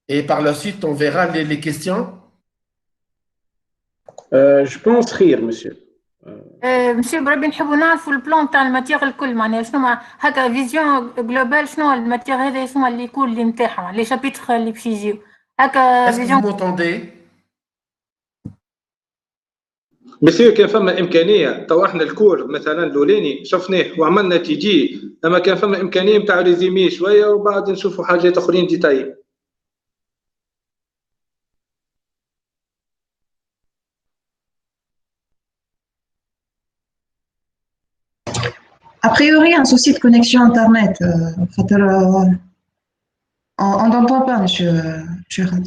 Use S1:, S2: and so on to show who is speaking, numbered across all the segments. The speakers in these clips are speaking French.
S1: Et par la suite, on verra les questions.
S2: Je pense rire, monsieur. Euh,
S3: مشي بربي نحبوا نعرفوا البلان تاع الماتيغ الكل معناها شنو هكا فيزيون جلوبال شنو الماتيغ هذا شنو اللي يكون اللي نتاعها لي شابيتر اللي باش يجيو هكا
S1: Est-ce que vous
S3: فيزيون.
S1: m'entendez?
S2: مسيو كان فما امكانيه تو احنا الكور مثلا الاولاني شفناه وعملنا تي جي، اما كان فما امكانيه نتاع ريزيمي شويه وبعد نشوفوا حاجات اخرين ديتاي.
S4: A priori, un souci de connexion Internet. On n'entend pas, monsieur Rad.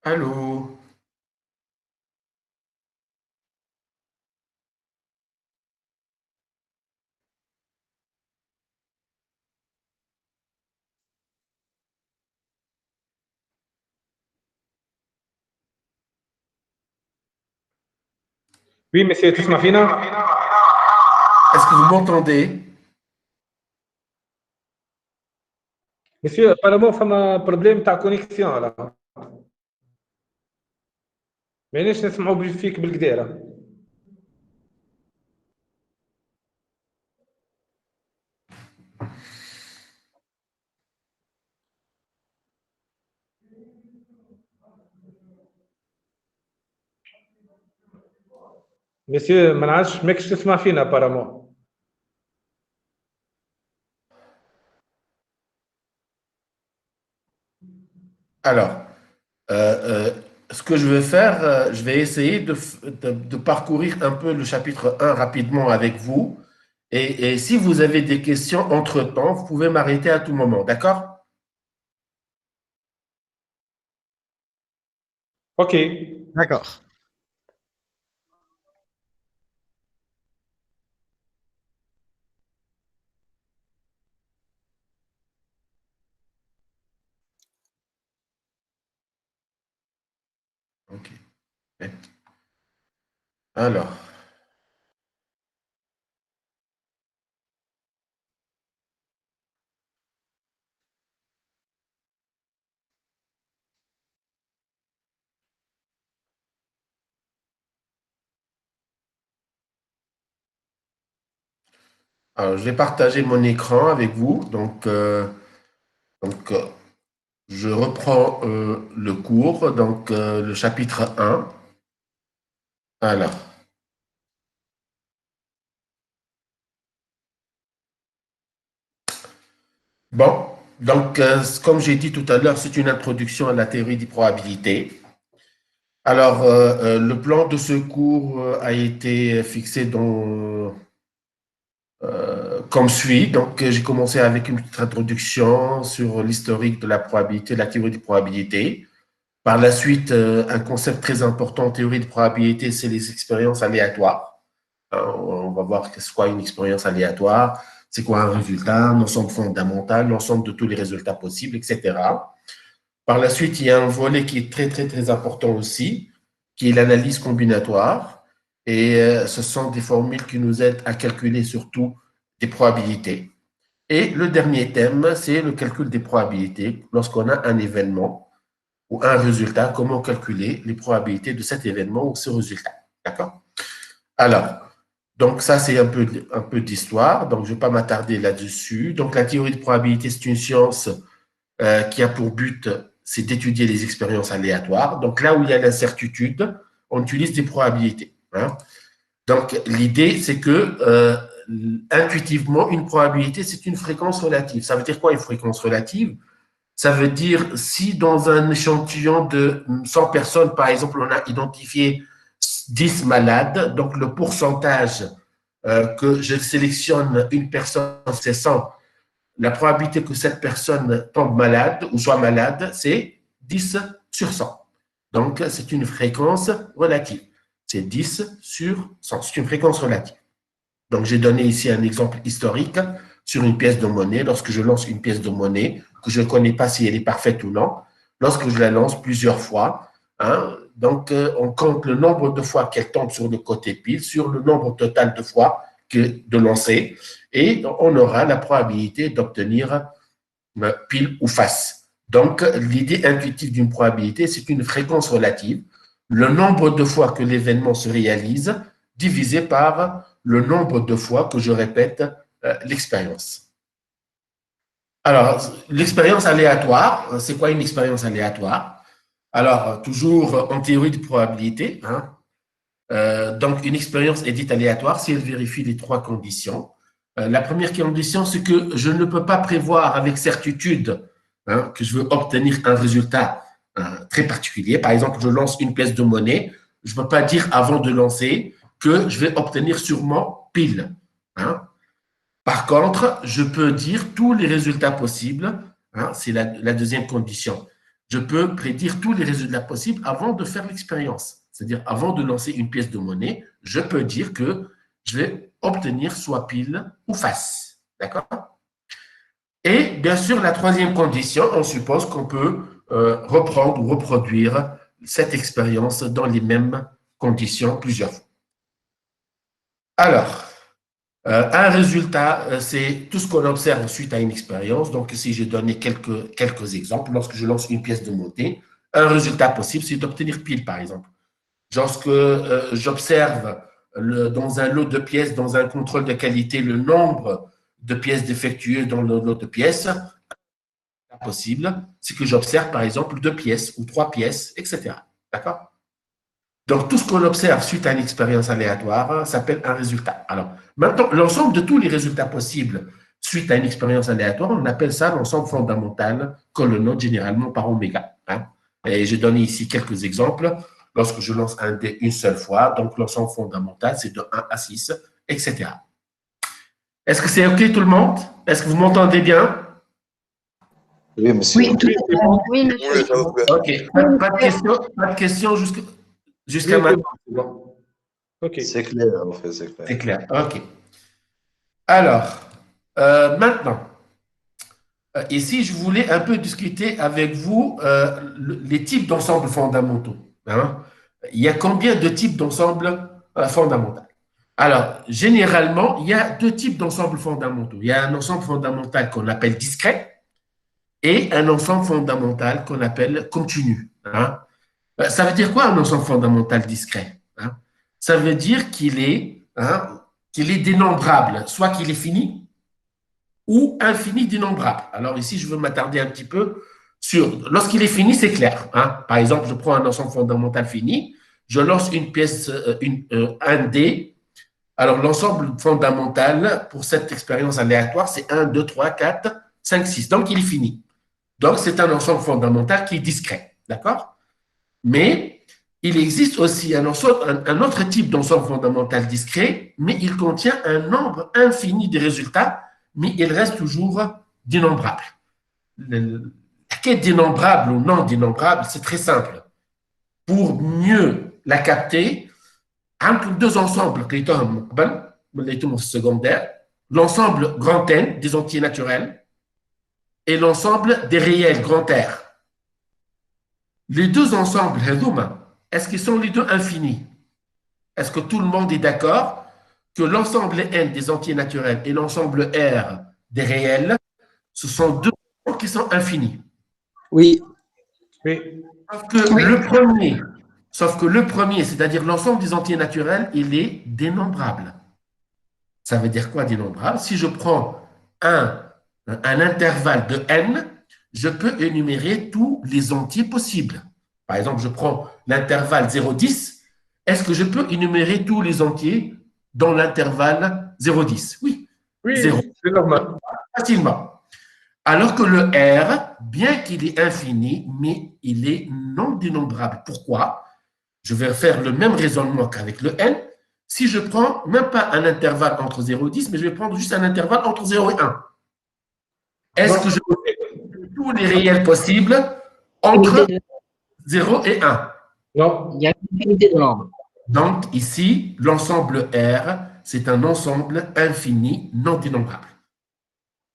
S1: Allô?
S2: وي مسيو تسمع فينا؟
S1: Est-ce que vous m'entendez?
S2: مسيو ابارامون فما بروبليم تاع كونيكسيون على مانيش نسمعوا فيك بالكديره. مسيو ما نعرفش ماكش تسمع فينا ابارامون.
S1: Alors, euh, ce que je vais faire, je vais essayer de parcourir un peu le chapitre 1 rapidement avec vous. Et si vous avez des questions entre-temps, vous pouvez m'arrêter à tout moment, d'accord?
S2: اوكي.
S5: D'accord.
S1: Ok. Alors, je vais partager mon écran avec vous. Donc, je reprends le cours, donc le chapitre 1. Alors, bon, donc comme j'ai dit tout à l'heure, c'est une introduction à la théorie des probabilités. Alors, le plan de ce cours a été fixé comme suit. Donc, j'ai commencé avec une petite introduction sur l'historique de la probabilité, la théorie des probabilités. Par la suite, un concept très important en théorie de probabilité, c'est les expériences aléatoires. On va voir ce qu'est une expérience aléatoire, c'est quoi un résultat, l'ensemble fondamental, l'ensemble de tous les résultats possibles, etc. Par la suite, il y a un volet qui est très, très, très important aussi, qui est l'analyse combinatoire. Et ce sont des formules qui nous aident à calculer surtout des probabilités. Et le dernier thème, c'est le calcul des probabilités. Lorsqu'on a un événement ou un résultat, comment calculer les probabilités de cet événement ou ce résultat. D'accord? Alors, donc ça, c'est un peu d'histoire. Donc, je ne vais pas m'attarder là-dessus. Donc, la théorie de probabilité, c'est une science qui a pour but, c'est d'étudier les expériences aléatoires. Donc, là où il y a l'incertitude, on utilise des probabilités. Hein. Donc, l'idée, c'est que intuitivement, une probabilité, c'est une fréquence relative. Ça veut dire quoi, une fréquence relative? Ça veut dire si dans un échantillon de 100 personnes, par exemple, on a identifié 10 malades, donc le pourcentage que je sélectionne une personne, c'est 100. La probabilité que cette personne tombe malade ou soit malade, c'est 10 sur 100. Donc, c'est une fréquence relative. C'est 10 sur 100. C'est une fréquence relative. Donc, j'ai donné ici un exemple historique sur une pièce de monnaie. Lorsque je lance une pièce de monnaie, que je ne connais pas si elle est parfaite ou non, lorsque je la lance plusieurs fois, hein. Donc, on compte le nombre de fois qu'elle tombe sur le côté pile sur le nombre total de fois de lancer, et on aura la probabilité d'obtenir pile ou face. Donc, l'idée intuitive d'une probabilité, c'est une fréquence relative, le nombre de fois que l'événement se réalise, divisé par le nombre de fois que je répète l'expérience. Alors, l'expérience aléatoire, c'est quoi une expérience aléatoire? Alors, toujours en théorie de probabilité, hein, donc une expérience est dite aléatoire si elle vérifie les trois conditions. La première condition, c'est que je ne peux pas prévoir avec certitude, hein, que je veux obtenir un résultat très particulier. Par exemple, je lance une pièce de monnaie, je ne peux pas dire avant de lancer que je vais obtenir sûrement pile, hein. Par contre, je peux dire tous les résultats possibles, hein, c'est la deuxième condition. Je peux prédire tous les résultats possibles avant de faire l'expérience. C'est-à-dire, avant de lancer une pièce de monnaie, je peux dire que je vais obtenir soit pile ou face. D'accord? Et bien sûr, la troisième condition, on suppose qu'on peut reprendre ou reproduire cette expérience dans les mêmes conditions plusieurs fois. Alors, un résultat, c'est tout ce qu'on observe suite à une expérience. Donc, ici, j'ai donné quelques exemples. Lorsque je lance une pièce de monnaie, un résultat possible, c'est d'obtenir pile, par exemple. Lorsque j'observe dans un lot de pièces, dans un contrôle de qualité, le nombre de pièces défectueuses dans le lot de pièces, possible, c'est que j'observe, par exemple, 2 pièces ou 3 pièces, etc. D'accord? Donc, tout ce qu'on observe suite à une expérience aléatoire s'appelle un résultat. Alors, maintenant, l'ensemble de tous les résultats possibles suite à une expérience aléatoire, on appelle ça l'ensemble fondamental qu'on le note généralement par oméga, hein. Et j'ai donné ici quelques exemples. Lorsque je lance un dé une seule fois, donc l'ensemble fondamental, c'est de 1 à 6, etc. Est-ce que c'est OK tout le monde? Est-ce que vous m'entendez bien?
S5: Oui, monsieur.
S4: Oui, tout à fait.
S3: Oui, monsieur.
S1: OK. Pas de questions jusqu'à maintenant.
S2: Ok.
S5: C'est clair, en fait, c'est clair.
S1: C'est clair. OK. Alors, maintenant, ici, je voulais un peu discuter avec vous les types d'ensembles fondamentaux, hein. Il y a combien de types d'ensembles fondamentaux? Alors, généralement, il y a 2 types d'ensembles fondamentaux. Il y a un ensemble fondamental qu'on appelle discret et un ensemble fondamental qu'on appelle continu, hein. Ça veut dire quoi un ensemble fondamental discret, hein? Ça veut dire qu'il est dénombrable, soit qu'il est fini ou infini dénombrable. Alors ici, je veux m'attarder un petit peu sur… Lorsqu'il est fini, c'est clair, hein. Par exemple, je prends un ensemble fondamental fini, je lance une pièce, un dé. Alors, l'ensemble fondamental pour cette expérience aléatoire, c'est 1, 2, 3, 4, 5, 6. Donc, il est fini. Donc, c'est un ensemble fondamental qui est discret. D'accord? Mais il existe aussi un autre type d'ensemble fondamental discret, mais il contient un nombre infini de résultats, mais il reste toujours dénombrable. Qu'est dénombrable ou non dénombrable, c'est très simple. Pour mieux la capter, entre 2 ensembles qui sont secondaires, l'ensemble grand N des entiers naturels et l'ensemble des réels grand R. Les 2 ensembles, est-ce qu'ils sont les 2 infinis? Est-ce que tout le monde est d'accord que l'ensemble N des entiers naturels et l'ensemble R des réels, ce sont 2 ensembles qui sont infinis?
S6: Oui.
S2: Oui.
S1: Sauf que le premier, c'est-à-dire l'ensemble des entiers naturels, il est dénombrable. Ça veut dire quoi dénombrable? Si je prends un intervalle de n, je peux énumérer tous les entiers possibles. Par exemple, je prends l'intervalle 0,10. Est-ce que je peux énumérer tous les entiers dans l'intervalle 0,10? Oui.
S2: Oui,
S1: 0.
S2: c'est normal.
S1: Facilement. Alors que le R, bien qu'il est infini, mais il est non dénombrable. Pourquoi? Je vais faire le même raisonnement qu'avec le N. Si je prends même pas un intervalle entre 0 et 10, mais je vais prendre juste un intervalle entre 0 et 1. Est-ce que je peux tous les réels possibles entre 0 et 1?
S2: Non.
S6: Il y a une infinité de nombres.
S1: Donc, ici, l'ensemble R, c'est un ensemble infini non dénombrable.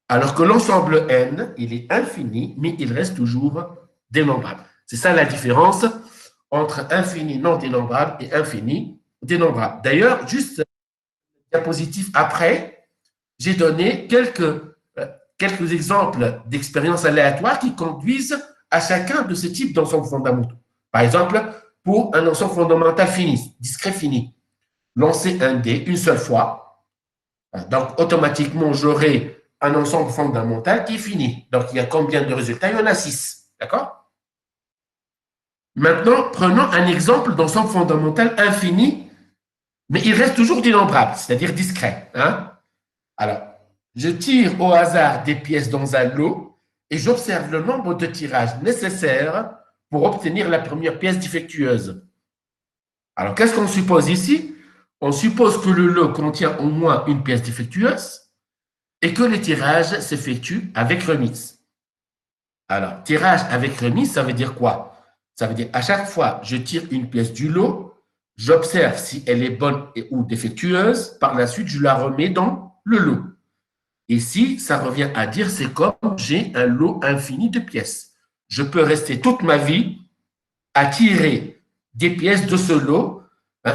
S1: Alors que l'ensemble N, il est infini, mais il reste toujours dénombrable. C'est ça la différence entre infini non dénombrable et infini dénombrable. D'ailleurs, juste diapositive après, j'ai donné quelques exemples d'expériences aléatoires qui conduisent à chacun de ces types d'ensembles fondamentaux. Par exemple, pour un ensemble fondamental fini, discret fini, lancer un dé une seule fois, donc automatiquement j'aurai un ensemble fondamental qui est fini. Donc il y a combien de résultats? Il y en a 6. D'accord? Maintenant, prenons un exemple d'ensemble fondamental infini, mais il reste toujours dénombrable, c'est-à-dire discret. Hein? Alors, je tire au hasard des pièces dans un lot et j'observe le nombre de tirages nécessaires pour obtenir la première pièce défectueuse. Alors, qu'est-ce qu'on suppose ici? On suppose que le lot contient au moins une pièce défectueuse et que le tirage s'effectue avec remise. Alors, tirage avec remise, ça veut dire quoi? Ça veut dire à chaque fois, je tire une pièce du lot, j'observe si elle est bonne ou défectueuse, par la suite, je la remets dans le lot. Ici, ça revient à dire, c'est comme j'ai un lot infini de pièces. Je peux rester toute ma vie à tirer des pièces de ce lot,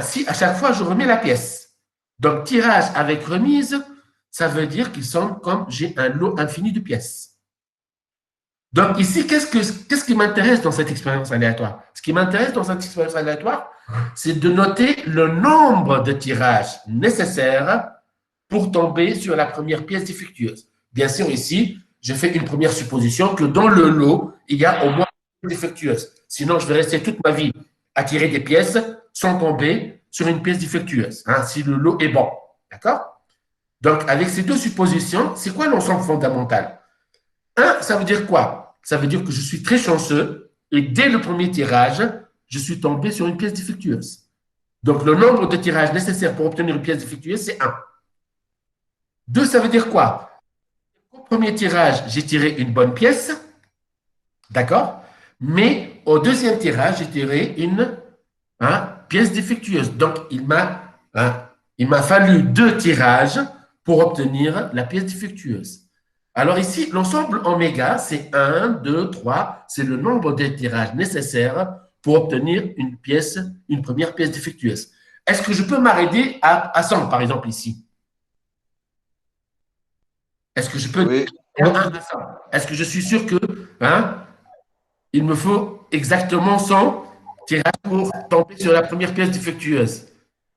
S1: si à chaque fois je remets la pièce. Donc, tirage avec remise, ça veut dire qu'il semble comme j'ai un lot infini de pièces. Donc, ici, qu'est-ce qui m'intéresse dans cette expérience aléatoire? Ce qui m'intéresse dans cette expérience aléatoire, c'est de noter le nombre de tirages nécessaires pour tomber sur la première pièce défectueuse. Bien sûr, ici, je fais une première supposition que dans le lot, il y a au moins une pièce défectueuse. Sinon, je vais rester toute ma vie à tirer des pièces sans tomber sur une pièce défectueuse, si le lot est bon. D'accord? Donc, avec ces deux suppositions, c'est quoi l'ensemble fondamental? Ça veut dire quoi? Ça veut dire que je suis très chanceux et dès le premier tirage, je suis tombé sur une pièce défectueuse. Donc, le nombre de tirages nécessaires pour obtenir une pièce défectueuse, c'est 1. 2, ça veut dire quoi? Au premier tirage, j'ai tiré une bonne pièce, d'accord? Mais au deuxième tirage, j'ai tiré une pièce défectueuse. Donc, il m'a fallu 2 tirages pour obtenir la pièce défectueuse. Alors ici, l'ensemble oméga, c'est 1, 2, 3, c'est le nombre de tirages nécessaires pour obtenir une première pièce défectueuse. Est-ce que je peux m'arrêter à 100, par exemple, ici? Est-ce que je peux
S5: Oui.
S1: Est-ce que je suis sûr que il me faut exactement 100 tirages pour tomber sur la première pièce défectueuse?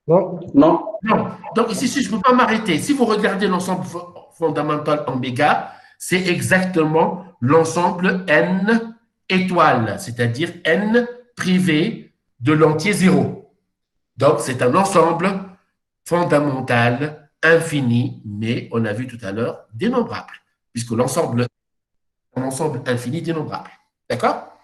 S2: Non. Non.
S1: Non. Donc ici, je ne peux pas m'arrêter. Si vous regardez l'ensemble fondamental oméga, c'est exactement l'ensemble n étoiles, c'est-à-dire n privé de l'entier 0. Donc c'est un ensemble fondamental infini, mais on a vu tout à l'heure dénombrable, puisque l'ensemble est un ensemble infini dénombrable. D'accord?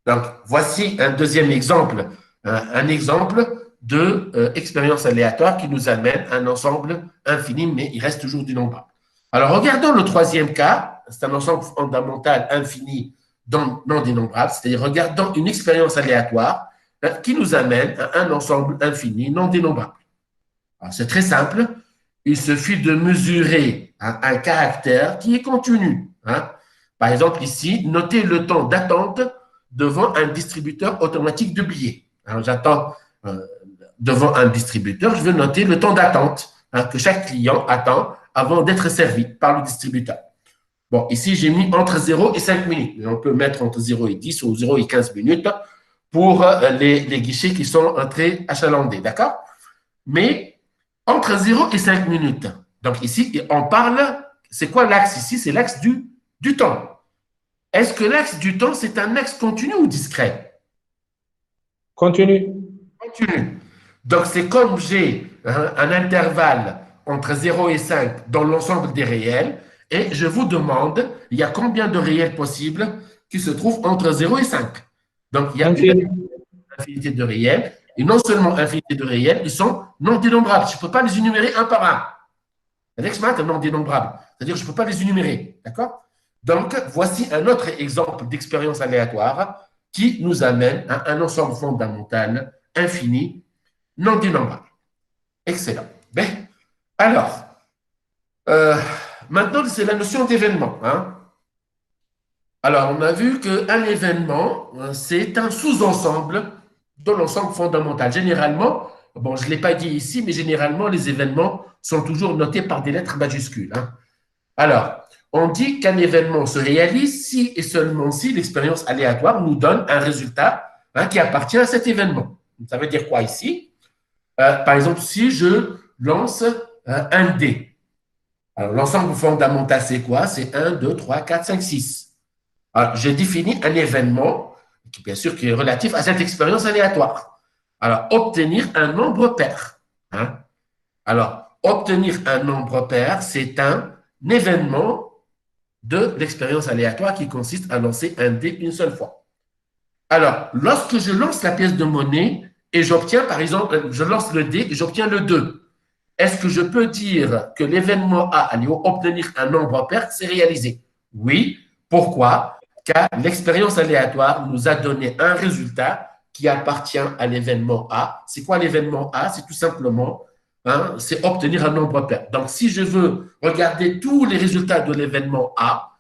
S1: Donc, voici un deuxième exemple, un exemple d'expérience aléatoire qui nous amène à un ensemble infini, mais il reste toujours dénombrable. Alors, regardons le troisième cas, c'est un ensemble fondamental infini non dénombrable, c'est-à-dire regardons une expérience aléatoire qui nous amène à un ensemble infini non dénombrable. C'est très simple. Il suffit de mesurer un caractère qui est continu. Par exemple, ici, notez le temps d'attente devant un distributeur automatique de billets. Alors, j'attends devant un distributeur, je veux noter le temps d'attente que chaque client attend avant d'être servi par le distributeur. Bon, ici, j'ai mis entre 0 et 5 minutes. On peut mettre entre 0 et 10 ou 0 et 15 minutes pour les guichets qui sont très achalandés. D'accord? Mais entre 0 et 5 minutes. Donc ici, on parle, c'est quoi l'axe ici? C'est l'axe du temps. Est-ce que l'axe du temps, c'est un axe continu ou discret?
S2: Continue.
S1: Continu. Donc c'est comme j'ai un intervalle entre 0 et 5 dans l'ensemble des réels, et je vous demande, il y a combien de réels possibles qui se trouvent entre 0 et 5? Donc il y a une infinité de réels. Et non seulement infinité de réels, ils sont non dénombrables. Je ne peux pas les énumérer un par un. C'est non dénombrable. C'est-à-dire que je ne peux pas les énumérer. D'accord? Donc, voici un autre exemple d'expérience aléatoire qui nous amène à un ensemble fondamental infini non dénombrable. Excellent. Bien. Alors, maintenant, c'est la notion d'événement. Alors, on a vu qu'un événement, c'est un sous-ensemble de l'ensemble fondamental. Généralement, bon, je ne l'ai pas dit ici, mais généralement, les événements sont toujours notés par des lettres majuscules. Hein. Alors, on dit qu'un événement se réalise si et seulement si l'expérience aléatoire nous donne un résultat qui appartient à cet événement. Ça veut dire quoi ici? Par exemple, si je lance un dé. Alors, l'ensemble fondamental, c'est quoi? C'est 1, 2, 3, 4, 5, 6. Alors, j'ai défini un événement, qui, bien sûr, qui est relatif à cette expérience aléatoire. Alors, obtenir un nombre pair. Hein? Alors, obtenir un nombre pair, c'est un événement de l'expérience aléatoire qui consiste à lancer un dé une seule fois. Alors, lorsque je lance la pièce de monnaie et j'obtiens, par exemple, je lance le dé et j'obtiens le 2, est-ce que je peux dire que l'événement A, allez obtenir un nombre pair, c'est réalisé? Oui. Pourquoi? Car l'expérience aléatoire nous a donné un résultat qui appartient à l'événement A. C'est quoi l'événement A? C'est tout simplement, c'est obtenir un nombre pair. Donc, si je veux regarder tous les résultats de l'événement A,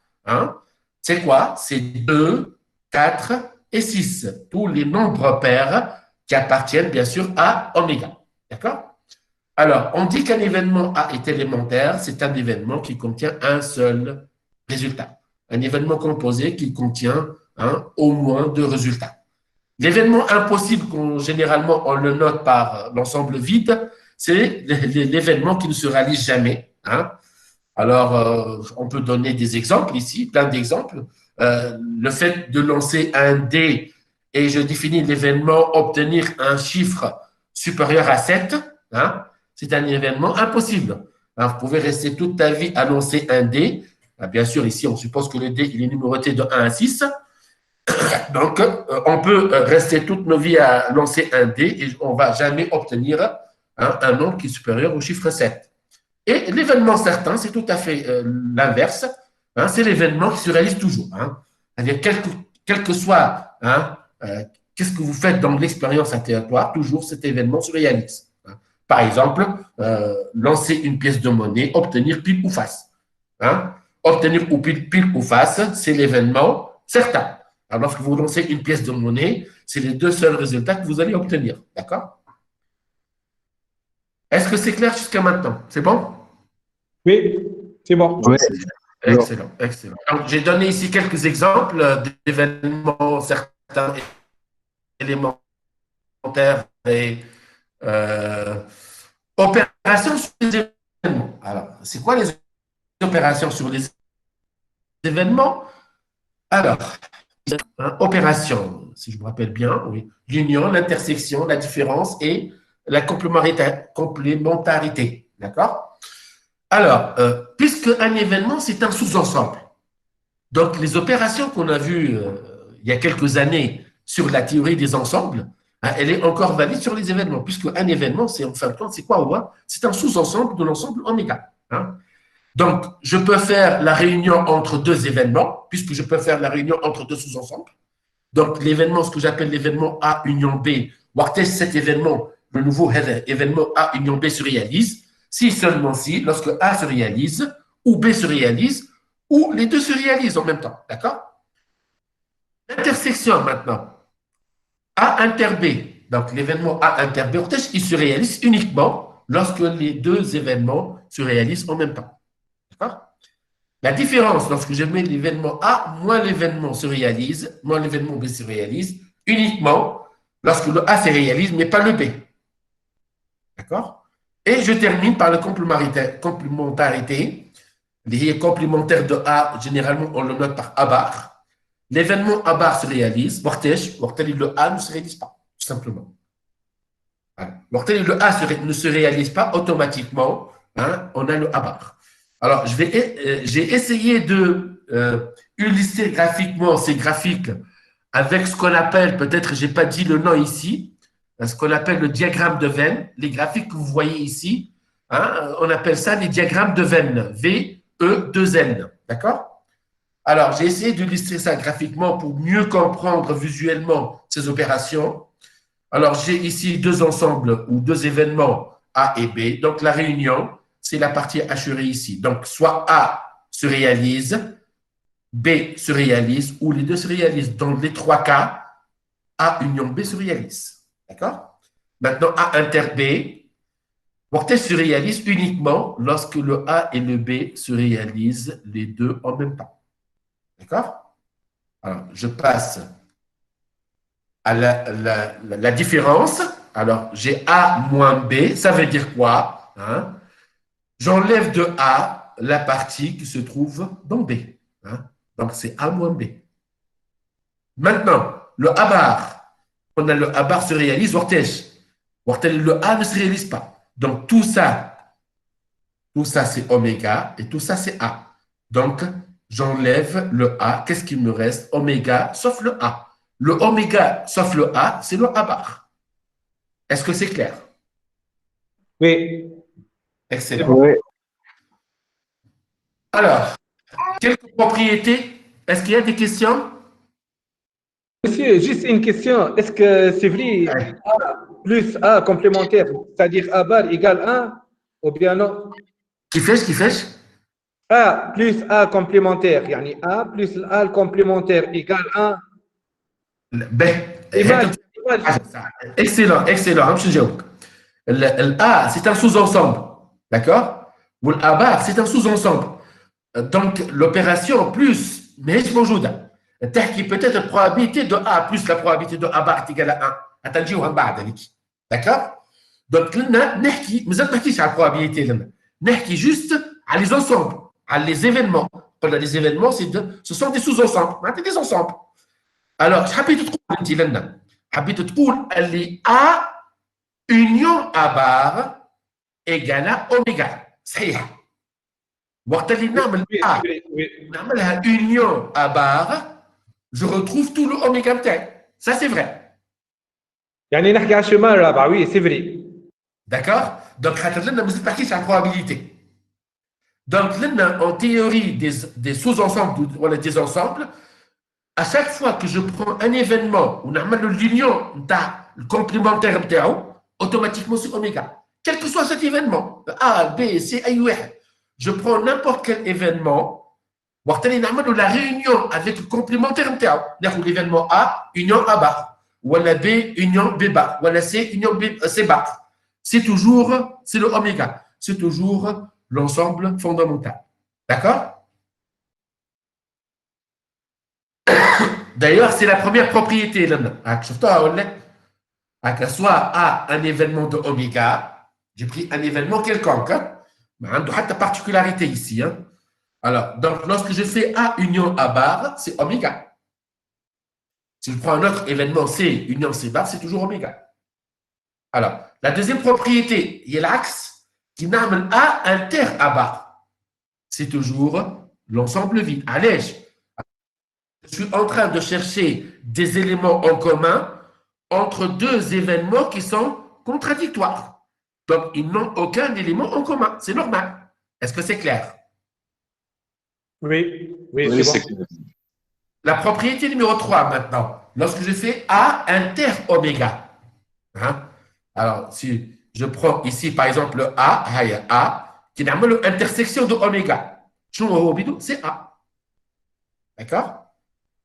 S1: c'est quoi? C'est 2, 4 et 6. Tous les nombres pairs qui appartiennent, bien sûr, à oméga. D'accord? Alors, on dit qu'un événement A est élémentaire, c'est un événement qui contient un seul résultat. Un événement composé qui contient au moins 2 résultats. L'événement impossible, généralement, on le note par l'ensemble vide, c'est l'événement qui ne se réalise jamais. Alors, on peut donner des exemples ici, plein d'exemples. Le fait de lancer un dé et je définis l'événement obtenir un chiffre supérieur à 7, c'est un événement impossible. Alors, vous pouvez rester toute ta vie à lancer un dé. Bien sûr, ici, on suppose que le dé il est numéroté de 1 à 6. Donc, on peut rester toute nos vies à lancer un dé et on ne va jamais obtenir un nombre qui est supérieur au chiffre 7. Et l'événement certain, c'est tout à fait l'inverse. C'est l'événement qui se réalise toujours. C'est-à-dire, quel que soit qu'est-ce que vous faites dans l'expérience aléatoire, toujours cet événement se réalise. Par exemple, lancer une pièce de monnaie, obtenir pile ou face. Obtenir ou pile ou face, c'est l'événement certain. Alors, lorsque vous lancez une pièce de monnaie, c'est les 2 seuls résultats que vous allez obtenir. D'accord? Est-ce que c'est clair jusqu'à maintenant? C'est bon?
S2: Oui, c'est bon.
S5: Oui.
S1: Excellent, excellent. Donc, j'ai donné ici quelques exemples d'événements certains, élémentaires et opérations sur les événements. Alors, c'est quoi les opérations sur les événements? Alors, opération, si je me rappelle bien, oui. L'union, l'intersection, la différence et la complémentarité. D'accord? Alors, puisque un événement, c'est un sous-ensemble. Donc, les opérations qu'on a vues il y a quelques années sur la théorie des ensembles, elle est encore valide sur les événements, puisque un événement, c'est en fin de compte, c'est quoi? C'est un sous-ensemble de l'ensemble oméga. Donc, je peux faire la réunion entre 2 événements, puisque je peux faire la réunion entre 2 sous-ensembles. Donc, l'événement, ce que j'appelle l'événement A union B, cet événement, le nouveau événement A union B se réalise, si seulement si, lorsque A se réalise, ou B se réalise, ou les 2 se réalisent en même temps. D'accord? L'intersection maintenant. A inter B. Donc, l'événement A inter B, il se réalise uniquement lorsque les 2 événements se réalisent en même temps. D'accord? La différence, lorsque je mets l'événement A, moins l'événement se réalise, moins l'événement B se réalise, uniquement lorsque le A se réalise, mais pas le B. D'accord? Et je termine par la complémentarité. Les complémentaires de A, généralement, on le note par A bar. L'événement A bar se réalise, le A ne se réalise pas, tout simplement. Le A ne se réalise pas automatiquement, on a le A bar. Alors, j'ai essayé de illustrer graphiquement ces graphiques avec ce qu'on appelle, peut-être je n'ai pas dit le nom ici, ce qu'on appelle le diagramme de Venn. Les graphiques que vous voyez ici, on appelle ça les diagrammes de Venn, V-E-2-N. D'accord? Alors, j'ai essayé d'illustrer ça graphiquement pour mieux comprendre visuellement ces opérations. Alors, j'ai ici 2 ensembles ou 2 événements A et B. Donc, la réunion, c'est la partie assurée ici. Donc, soit A se réalise, B se réalise, ou les 2 se réalisent. Dans les 3 cas, A union B se réalise. D'accord? Maintenant, A inter B, Vortex se réalise uniquement lorsque le A et le B se réalisent les deux en même temps. D'accord? Alors, je passe à la différence. Alors, j'ai A moins B, ça veut dire quoi? Hein? J'enlève de A la partie qui se trouve dans B. Hein? Donc, c'est A moins B. Maintenant, le A bar, on a le A bar se réalise, Vortex. Le A ne se réalise pas. Donc, tout ça c'est oméga et tout ça c'est A. Donc, j'enlève le A. Qu'est-ce qu'il me reste? Oméga sauf le A. Le oméga sauf le A, c'est le A bar. Est-ce que c'est clair?
S2: Oui.
S1: Excellent.
S6: Oui.
S1: Alors, quelques propriétés. Est-ce qu'il y a des questions?
S2: Monsieur, juste une question. Est-ce que c'est vrai A plus A complémentaire, c'est-à-dire A bar égale 1 ou bien non?
S1: كيفاش؟
S2: A plus A complémentaire, يعني A plus A complémentaire égale 1.
S1: Excellent. باش نجاوبك. A, c'est un sous-ensemble. D'accord? Ou le A bar, c'est un sous-ensemble. Donc, l'opération plus, mais je موجودة. تحكي peut-être la probabilité de A plus la probabilité de A bar est égale à 1. هتنجيوها من بعد هذيك. D'accord? Donc, لنا نحكي مازال ما نحكيش على probabilité لنا. نحكي juste على les ensembles, على les événements. قلنا les événements, ce sont des sous-ensembles. معناتها des ensembles. Alors, حبيت تقول انت لنا. حبيت تقول اللي A union A bar égale à oméga. صحيح. وقت اللي نعمل A نعملها union A bar, je retrouve tout le oméga نتاعي. Ça c'est vrai.
S2: يعني نحكي على الشمال الرابع. Oui, c'est vrai.
S1: D'accord? Donc, خاطر لنا مازال ما نحكيش على probabilité. Donc, لنا en théorie des sous-ensembles ou des ensembles, à chaque fois que je prends un événement où نعمل l'union نتاع الcomplémentaire نتاعو, automatiquement c'est oméga. Quel que soit cet événement, A, B, C, أي واحد, je prends n'importe quel événement, وقت اللي نعملوا la réunion avec le complémentaire نتاعو, ناخذ l'événement A, union A bar, ولا B, union B bar, ولا C, union B, C bar. C'est le oméga. C'est toujours l'ensemble fondamental. D'accord? D'ailleurs, c'est la première propriété. Soit A, un événement de oméga, j'ai pris un événement quelconque, mais il y a une particularité ici. Alors, donc, lorsque je fais A union A bar, c'est oméga. Si je prends un autre événement C union C bar, c'est toujours oméga. Alors, la deuxième propriété, il y a l'axe qui nomme A inter A bar. C'est toujours l'ensemble vide. Allez, je suis en train de chercher des éléments en commun entre deux événements qui sont contradictoires. Donc, ils n'ont aucun élément en commun. C'est normal. Est-ce que c'est clair?
S2: Oui,
S5: c'est
S2: bon.
S5: clair.
S1: La propriété numéro 3 maintenant. Lorsque je fais A inter oméga. Hein? Alors, si je prends ici, par exemple, le A, qui est l'intersection de oméga. C'est A. D'accord?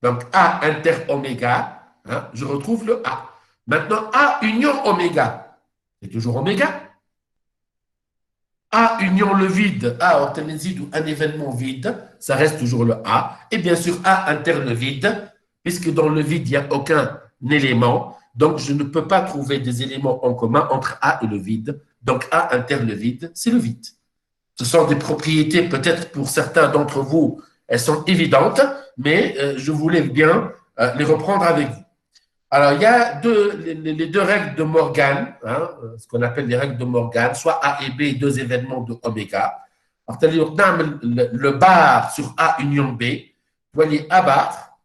S1: Donc, A inter oméga, hein, je retrouve le A. Maintenant, A union oméga, c'est toujours oméga. A union le vide, A orthonésie ou un événement vide, ça reste toujours le A. Et bien sûr, A inter le vide, puisque dans le vide, il n'y a aucun élément. Donc, je ne peux pas trouver des éléments en commun entre A et le vide. Donc, A inter le vide, c'est le vide. Ce sont des propriétés, peut-être pour certains d'entre vous, elles sont évidentes, mais je voulais bien les reprendre avec vous. Alors, il y a les deux règles de Morgan, hein, ce qu'on appelle les règles de Morgan, soit A et B, deux événements de oméga. Alors, le bar sur A union B, vous voyez A bar,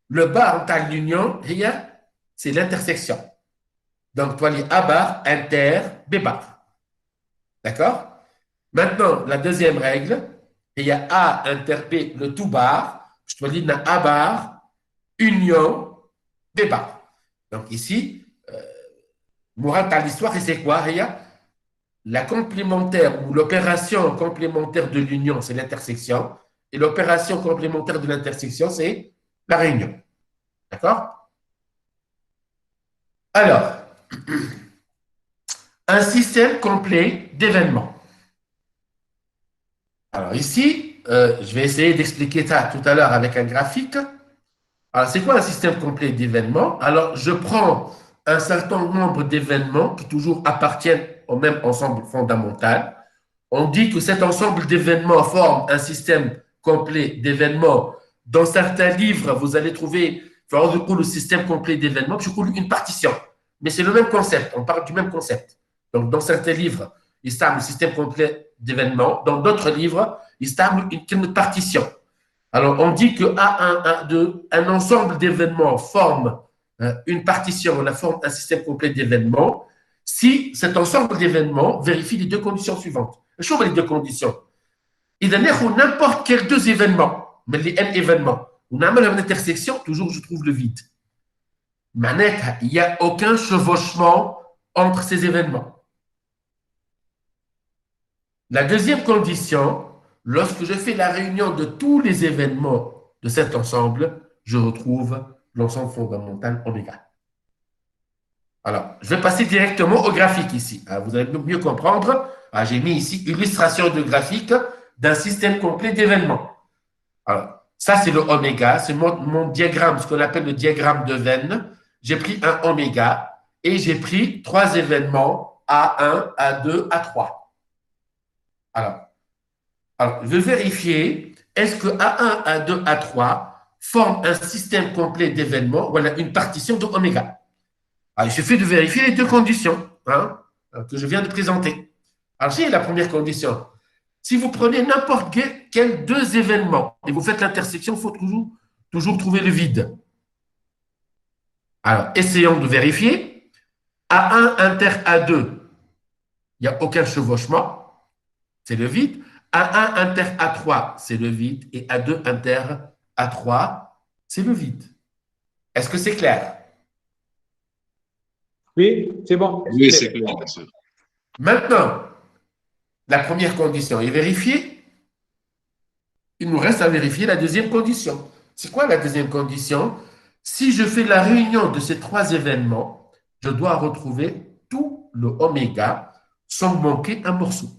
S1: le bar en l'union, c'est l'intersection. Donc, tu vois les A bar, inter, B bar. D'accord? Maintenant, la deuxième règle, il y a A inter B, le tout bar. Je te dis A bar, union, B bar. Donc ici, moral à l'histoire, et c'est quoi? La complémentaire ou l'opération complémentaire de l'union, c'est l'intersection. Et l'opération complémentaire de l'intersection, c'est la réunion. D'accord? Alors, un système complet d'événements. Alors ici, je vais essayer d'expliquer ça tout à l'heure avec un graphique. Alors, c'est quoi un système complet d'événements? Alors, je prends un certain nombre d'événements qui toujours appartiennent au même ensemble fondamental. On dit que cet ensemble d'événements forme un système complet d'événements. Dans certains livres, vous allez trouver le système complet d'événements, je coule une partition. Mais c'est le même concept, on parle du même concept. Donc, dans certains livres, il s'appelle le système complet d'événements. Dans d'autres livres, il s'appelle une partition. Alors, on dit que A1, A2, un ensemble d'événements forme une partition, on forme un système complet d'événements si cet ensemble d'événements vérifie les deux conditions suivantes. Je les deux conditions. Il y a n'importe quels deux événements, mais les N événements, on a une intersection, toujours je trouve le vide. Il n'y a aucun chevauchement entre ces événements. La deuxième condition, lorsque je fais la réunion de tous les événements de cet ensemble, je retrouve l'ensemble fondamental oméga. Alors, je vais passer directement au graphique ici. Vous allez mieux comprendre. J'ai mis ici illustration de graphique d'un système complet d'événements. Alors, ça, c'est le oméga. C'est mon diagramme, ce qu'on appelle le diagramme de Venn. J'ai pris un oméga et j'ai pris trois événements, A1, A2, A3. Alors, je vais vérifier, est-ce que A1, A2, A3 forment un système complet d'événements, voilà, une partition de oméga. Alors, il suffit de vérifier les deux conditions que je viens de présenter. Alors, c'est la première condition. Si vous prenez n'importe quel deux événements et vous faites l'intersection, il faut toujours trouver le vide. Alors, essayons de vérifier. A1 inter A2, il n'y a aucun chevauchement, c'est le vide. A1 inter A3, c'est le vide. Et A2 inter A3, c'est le vide. Est-ce que c'est clair?
S2: Oui, c'est bon.
S5: Oui, c'est clair, bien sûr.
S1: Maintenant, la première condition est vérifiée. Il nous reste à vérifier la deuxième condition. C'est quoi la deuxième condition? Si je fais la réunion de ces trois événements, je dois retrouver tout le oméga sans manquer un morceau.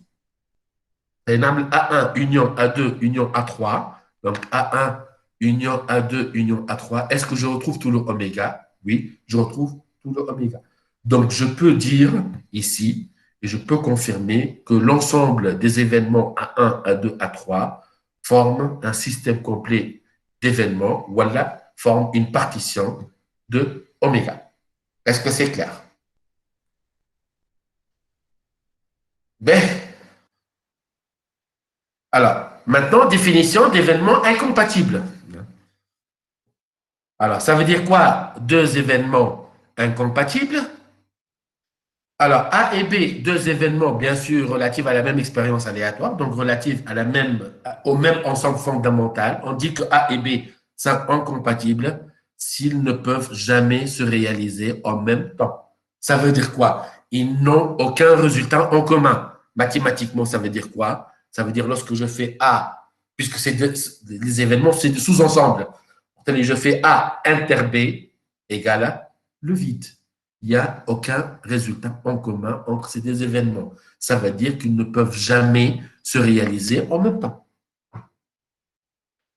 S1: A1 union A2 union A3. Donc A1 union A2 union A3. Est-ce que je retrouve tout le oméga? Oui, je retrouve tout le oméga. Donc je peux dire ici, et je peux confirmer que l'ensemble des événements A1, A2, A3 forment un système complet d'événements, voilà, forme une partition de oméga. Est-ce que c'est clair? Ben, alors, maintenant, définition d'événements incompatibles. Alors, ça veut dire quoi? Deux événements incompatibles. Alors, A et B, deux événements, bien sûr, relatifs à la même expérience aléatoire, donc relatifs au même ensemble fondamental. On dit que A et B sont incompatibles s'ils ne peuvent jamais se réaliser en même temps. Ça veut dire quoi? Ils n'ont aucun résultat en commun. Mathématiquement, ça veut dire quoi? Ça veut dire lorsque je fais A, puisque les événements, c'est des sous-ensembles. Je fais A inter B égale le vide. Il n'y a aucun résultat en commun entre ces deux événements. Ça veut dire qu'ils ne peuvent jamais se réaliser en même temps.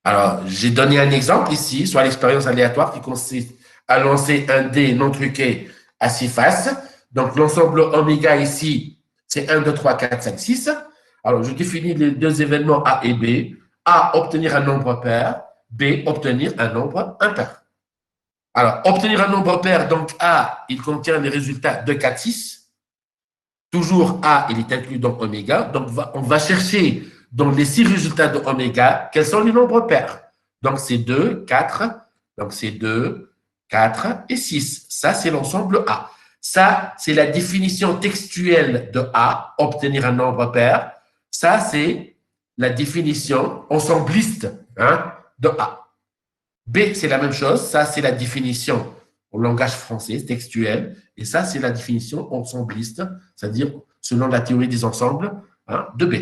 S1: Alors, j'ai donné un exemple ici, soit l'expérience aléatoire qui consiste à lancer un dé non truqué à 6 faces. Donc, l'ensemble oméga ici, c'est 1, 2, 3, 4, 5, 6. Alors, je définis les deux événements A et B. A, obtenir un nombre pair. B, obtenir un nombre impair. Alors, obtenir un nombre pair, donc A, il contient les résultats 2, 4, 6. Toujours A, il est inclus dans oméga. Donc, on va chercher dans les 6 résultats de oméga, quels sont les nombres pairs. Donc, c'est 2, 4. Donc, c'est 2, 4 et 6. Ça, c'est l'ensemble A. Ça, c'est la définition textuelle de A, obtenir un nombre pair. Ça, c'est la définition ensembliste de A. B, c'est la même chose. Ça, c'est la définition au langage français, textuel. Et ça, c'est la définition ensembliste, c'est-à-dire selon la théorie des ensembles de B.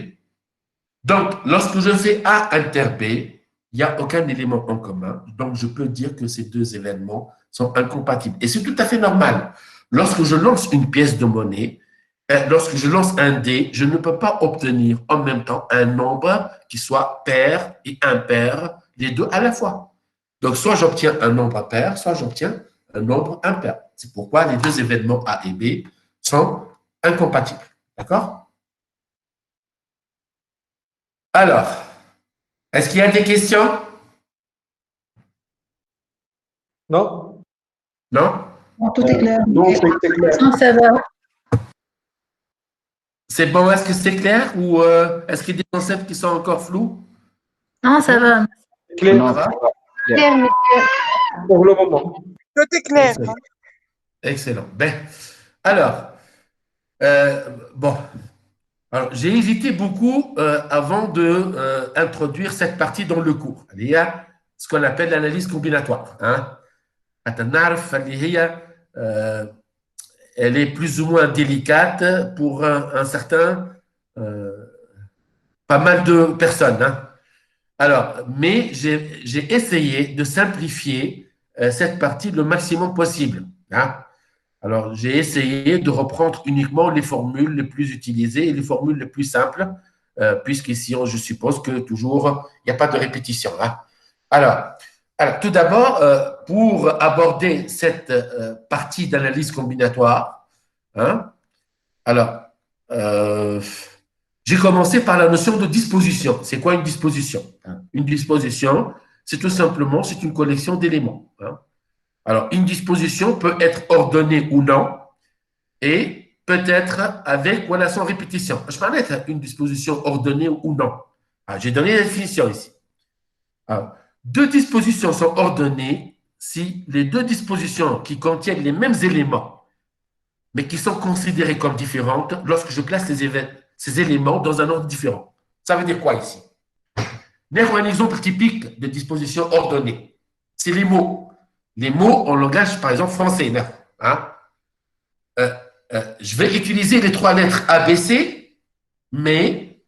S1: Donc, lorsque je fais A inter B, il n'y a aucun élément en commun. Donc, je peux dire que ces deux événements sont incompatibles. Et c'est tout à fait normal. Lorsque je lance une pièce de monnaie, lorsque je lance un dé, je ne peux pas obtenir en même temps un nombre qui soit pair et impair, les deux à la fois. Donc, soit j'obtiens un nombre pair, soit j'obtiens un nombre impair. C'est pourquoi les deux événements A et B sont incompatibles. D'accord? Alors, est-ce qu'il y a des questions?
S2: Non.
S1: Non?
S4: Bon, tout est clair.
S2: Non, c'est clair.
S3: Non, ça va.
S1: C'est bon, est-ce que c'est clair ou est-ce qu'il y a des concepts qui sont encore flous?
S3: Non, ça va.
S2: Clair.
S1: Ça va?
S3: Claire, mais
S2: Pour le moment.
S7: Tout est clair.
S1: Excellent. Excellent. Ben, alors, bon, alors, j'ai hésité beaucoup avant de introduire cette partie dans le cours. Il y a ce qu'on appelle l'analyse combinatoire. Hein? Elle est plus ou moins délicate pour un certain, pas mal de personnes. Hein? Alors, mais j'ai essayé de simplifier cette partie le maximum possible. Hein? Alors, j'ai essayé de reprendre uniquement les formules les plus utilisées et les formules les plus simples, puisqu'ici, je suppose que toujours, il n'y a pas de répétition. Hein? Alors, tout d'abord, pour aborder cette partie d'analyse combinatoire, hein, alors, j'ai commencé par la notion de disposition. C'est quoi une disposition? Une disposition, c'est tout simplement, c'est une collection d'éléments. Hein. Alors, une disposition peut être ordonnée ou non, et peut-être avec ou sans répétition. Je parlais d'une disposition ordonnée ou non. J'ai donné la définition ici. Alors, deux dispositions sont ordonnées si les deux dispositions qui contiennent les mêmes éléments, mais qui sont considérées comme différentes lorsque je place ces éléments dans un ordre différent. Ça veut dire quoi ici? Un exemple typique de disposition ordonnée, c'est les mots. Les mots en langage, par exemple, français. Hein? Je vais utiliser les trois lettres ABC, mais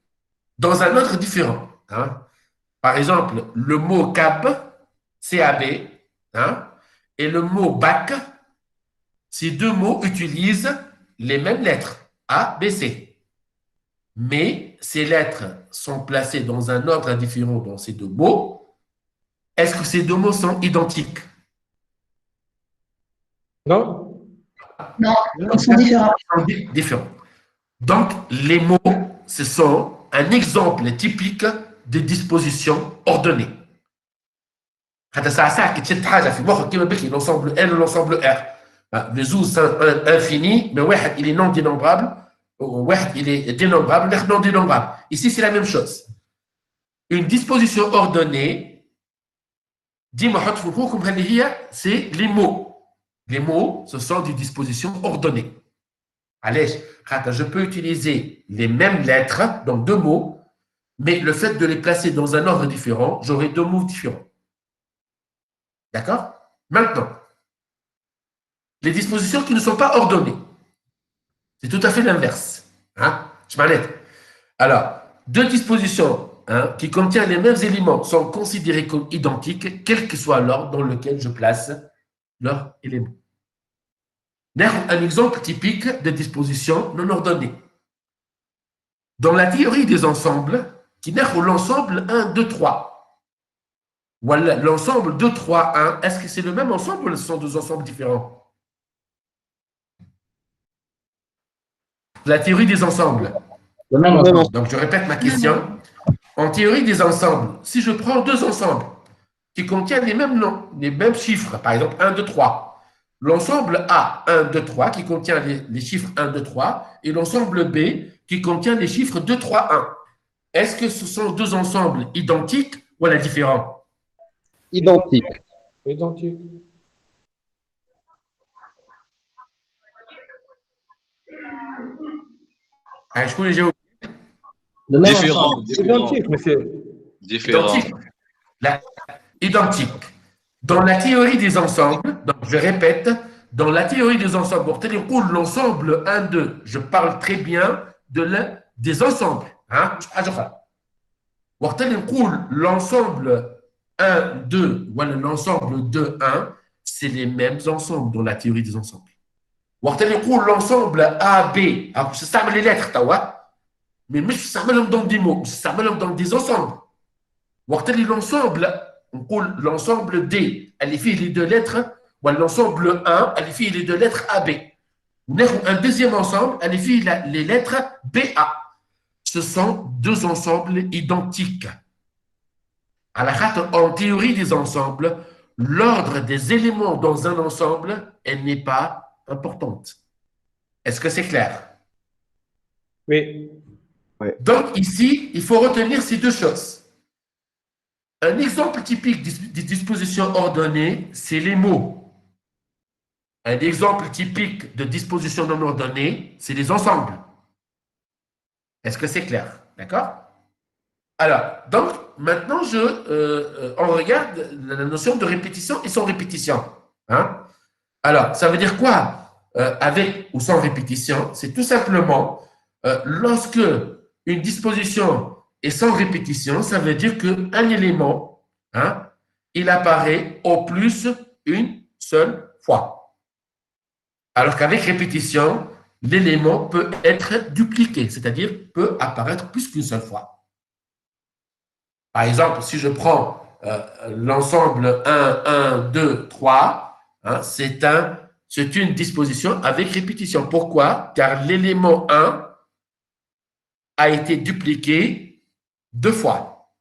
S1: dans un ordre différent. Hein? Par exemple, le mot CAB, CAB, hein? Et le mot bac, ces deux mots utilisent les mêmes lettres, A, B, C. Mais ces lettres sont placées dans un ordre différent dans ces deux mots. Est-ce que ces deux mots sont identiques?
S2: Non.
S4: Non, ils sont différents.
S1: Ils sont différents. Donc, les mots, ce sont un exemple typique de disposition ordonnée. L'ensemble N ou l'ensemble R. Les zoos sont infinis, mais il est non dénombrable. Il est dénombrable, non dénombrable. Ici, c'est la même chose. Une disposition ordonnée, c'est les mots. Les mots, ce sont des dispositions ordonnées. Allez, je peux utiliser les mêmes lettres, donc deux mots, mais le fait de les placer dans un ordre différent, j'aurai deux mots différents. D'accord? Maintenant, les dispositions qui ne sont pas ordonnées, c'est tout à fait l'inverse. Hein? Je m'arrête. Alors, deux dispositions qui contiennent les mêmes éléments sont considérées comme identiques, quel que soit l'ordre dans lequel je place leurs éléments. Un exemple typique de disposition non ordonnée. Dans la théorie des ensembles, qui n'est l'ensemble 1, 2, 3. Voilà, l'ensemble 2, 3, 1, est-ce que c'est le même ensemble ou ce sont deux ensembles différents? La théorie des ensembles.
S6: Le même ensemble.
S1: Donc, je répète ma question. En théorie des ensembles, si je prends deux ensembles qui contiennent les mêmes noms, les mêmes chiffres, par exemple 1, 2, 3, l'ensemble A, 1, 2, 3, qui contient les chiffres 1, 2, 3, et l'ensemble B, qui contient les chiffres 2, 3, 1. Est-ce que ce sont deux ensembles identiques ou différents?
S6: Identique.
S2: Identique.
S1: Je connais j'ai
S6: Le même
S8: Différent.
S6: ensemble.
S2: Identique, mais c'est
S8: Différent.
S1: identique. Dans la théorie des ensembles, donc je répète, dans la théorie des ensembles, l'ensemble 1, 2, je parle très bien des ensembles. Hein? L'ensemble 1, 2, ou l'ensemble 2, 1, c'est les mêmes ensembles dans la théorie des ensembles. وقت اللي يقول l'ensemble A, B, باش تستعمل les lettres توا mais مش تستعملهم dans des mots, مش تستعملهم dans des ensembles. وقت اللي l'ensemble نقول l'ensemble D اللي فيه les deux lettres ou l'ensemble 1 اللي فيه les deux lettres A, B. وناخذ un deuxième ensemble اللي فيه les lettres B, A. Ce sont deux ensembles identiques. En théorie des ensembles, l'ordre des éléments dans un ensemble, elle n'est pas importante. Est-ce que c'est clair?
S2: Oui.
S1: Donc ici, il faut retenir ces deux choses. Un exemple typique des dispositions ordonnées, c'est les mots. Un exemple typique de disposition non ordonnée, c'est les ensembles. Est-ce que c'est clair? D'accord? Alors, donc, maintenant, on regarde la notion de répétition et sans répétition. Hein? Alors, ça veut dire quoi? Avec ou sans répétition, c'est tout simplement lorsque une disposition est sans répétition, ça veut dire qu'un élément, hein, il apparaît au plus une seule fois. Alors qu'avec répétition, l'élément peut être dupliqué, c'est-à-dire peut apparaître plus qu'une seule fois. Par exemple, si je prends l'ensemble 1, 1, 2, 3, hein, c'est une disposition avec répétition. Pourquoi? Car l'élément 1 a été dupliqué 2 fois.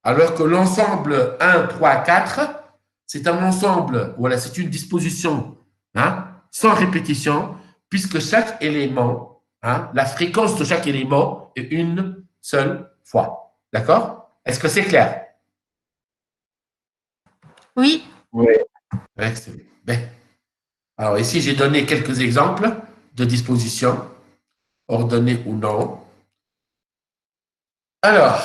S1: Alors que l'ensemble 1, 3, 4, c'est un ensemble, voilà, c'est une disposition hein, sans répétition, puisque chaque élément, hein, la fréquence de chaque élément est une seule fois. D'accord? Est-ce que c'est clair?
S3: Oui.
S5: Oui.
S1: Excellent. Bien. Alors ici, j'ai donné quelques exemples de dispositions, ordonnées ou non. Alors,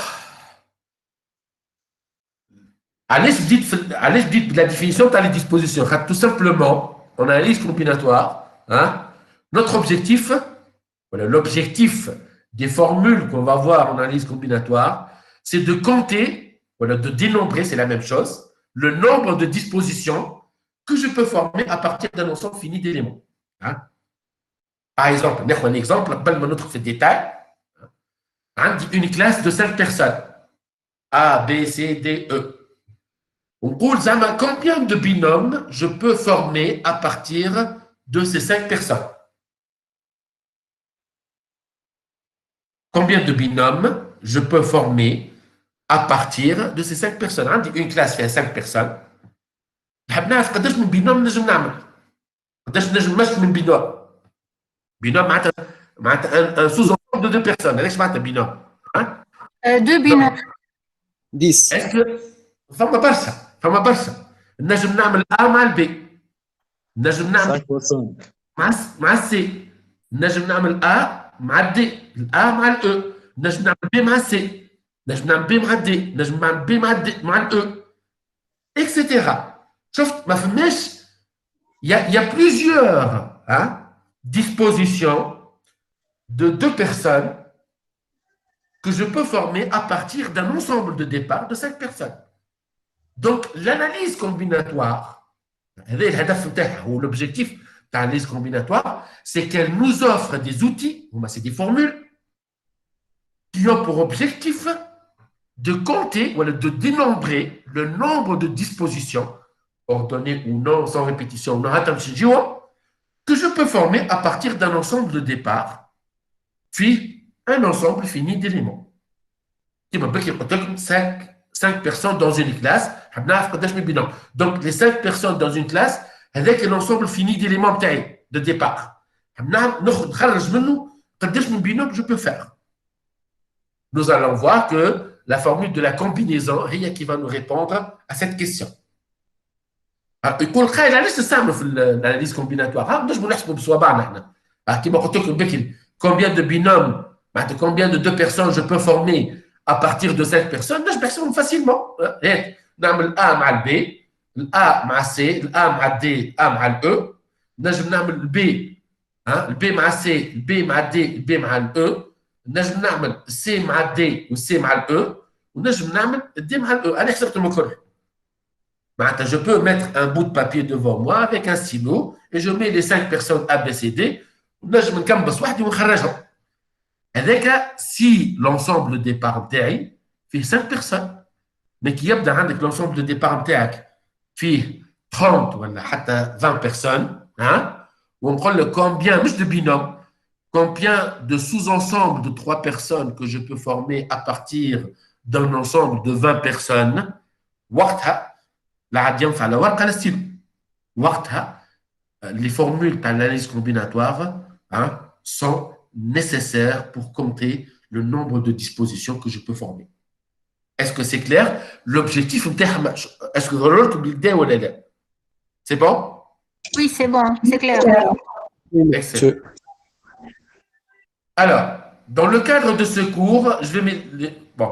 S1: allez de la définition de les dispositions. Tout simplement, en analyse combinatoire, hein, notre objectif, voilà, l'objectif des formules qu'on va voir en analyse combinatoire, c'est de compter, voilà, de dénombrer, c'est la même chose, le nombre de dispositions que je peux former à partir d'un ensemble fini d'éléments. Hein. Par exemple, un exemple, dans notre détail, hein, une classe de 5 personnes, A, B, C, D, E. On dit combien de binômes je peux former à partir de ces 5 personnes? Combien de binômes je peux former à partir de ces 5 personnes? Une classe fait 5 personnes. نحب نعرف قداش من بينوم نجم نعمل قداش نجم نمشي من بينوم بينوم معناتها ان سوز دو دو بيرسون علاش معناتها بينوم
S3: دو بينوم
S6: 10
S1: اسكو فما برشا نجم نعمل ا مع البي نجم نعمل
S6: 5
S1: مع السي نجم نعمل ا مع الدي الا مع الاو نجم نعمل بي مع السي نجم نعمل بي مع الدي نجم نعمل بي مع الدي مع الاو اكسيتيرا. Sauf, il y a plusieurs hein, dispositions de 2 personnes que je peux former à partir d'un ensemble de départ de 5 personnes. Donc, l'analyse combinatoire, l'objectif de l'analyse combinatoire, c'est qu'elle nous offre des outils, c'est des formules, qui ont pour objectif de compter, voilà, de dénombrer le nombre de dispositions ordonnées ou non, sans répétition, que je peux former à partir d'un ensemble de départ, puis un ensemble fini d'éléments. 5 personnes dans une classe, donc les 5 personnes dans une classe, avec l'ensemble fini d'éléments de départ. Je peux faire. Nous allons voir que la formule de la combinaison, rien qui va nous répondre à cette question. يقول خير علاش نستعملوا في الاناليز كومبيناتوار نجموا نحسبوا بصوابعنا احنا كيما قلت لكم بكري combien de binômes معناتها combien de 2 personnes je peux former à partir de 5 personnes نجم نحسبهم facilement هيك نعمل A مع البي الA مع السي الA مع الدي الA مع الأو نجم نعمل البي البي مع السي البي مع الدي البي مع الأو نجم نعمل السي مع الدي والسي مع الأو ونجم نعمل الدي مع الأو انا حسبتهم الكل Je peux mettre un bout de papier devant moi avec un stylo et je mets les 5 personnes A, B, C, D. ونجم نكمبس وحدي ونخرجهم. هذاك si l'ensemble de départ نتاعي فيه 5 personnes. Mais كي يبدا عندك l'ensemble de départ نتاعك فيه 30 ولا حتى 20 personnes, hein, ونقول لك combien مش de binôme, combien de sous-ensembles de 3 personnes que je peux former à partir d'un ensemble de 20 personnes, وقتها لا عاد ينفع لا ورقه لا ستيلو. وقتها les formules de l'analyse combinatoire, hein, sont nécessaires pour compter le nombre de dispositions que je peux former. Est-ce que c'est clair? L'objectif, est-ce que c'est bon?
S3: Oui, c'est bon, c'est clair.
S1: Excellent. Alors, dans le cadre de ce cours, je vais mettre... Bon.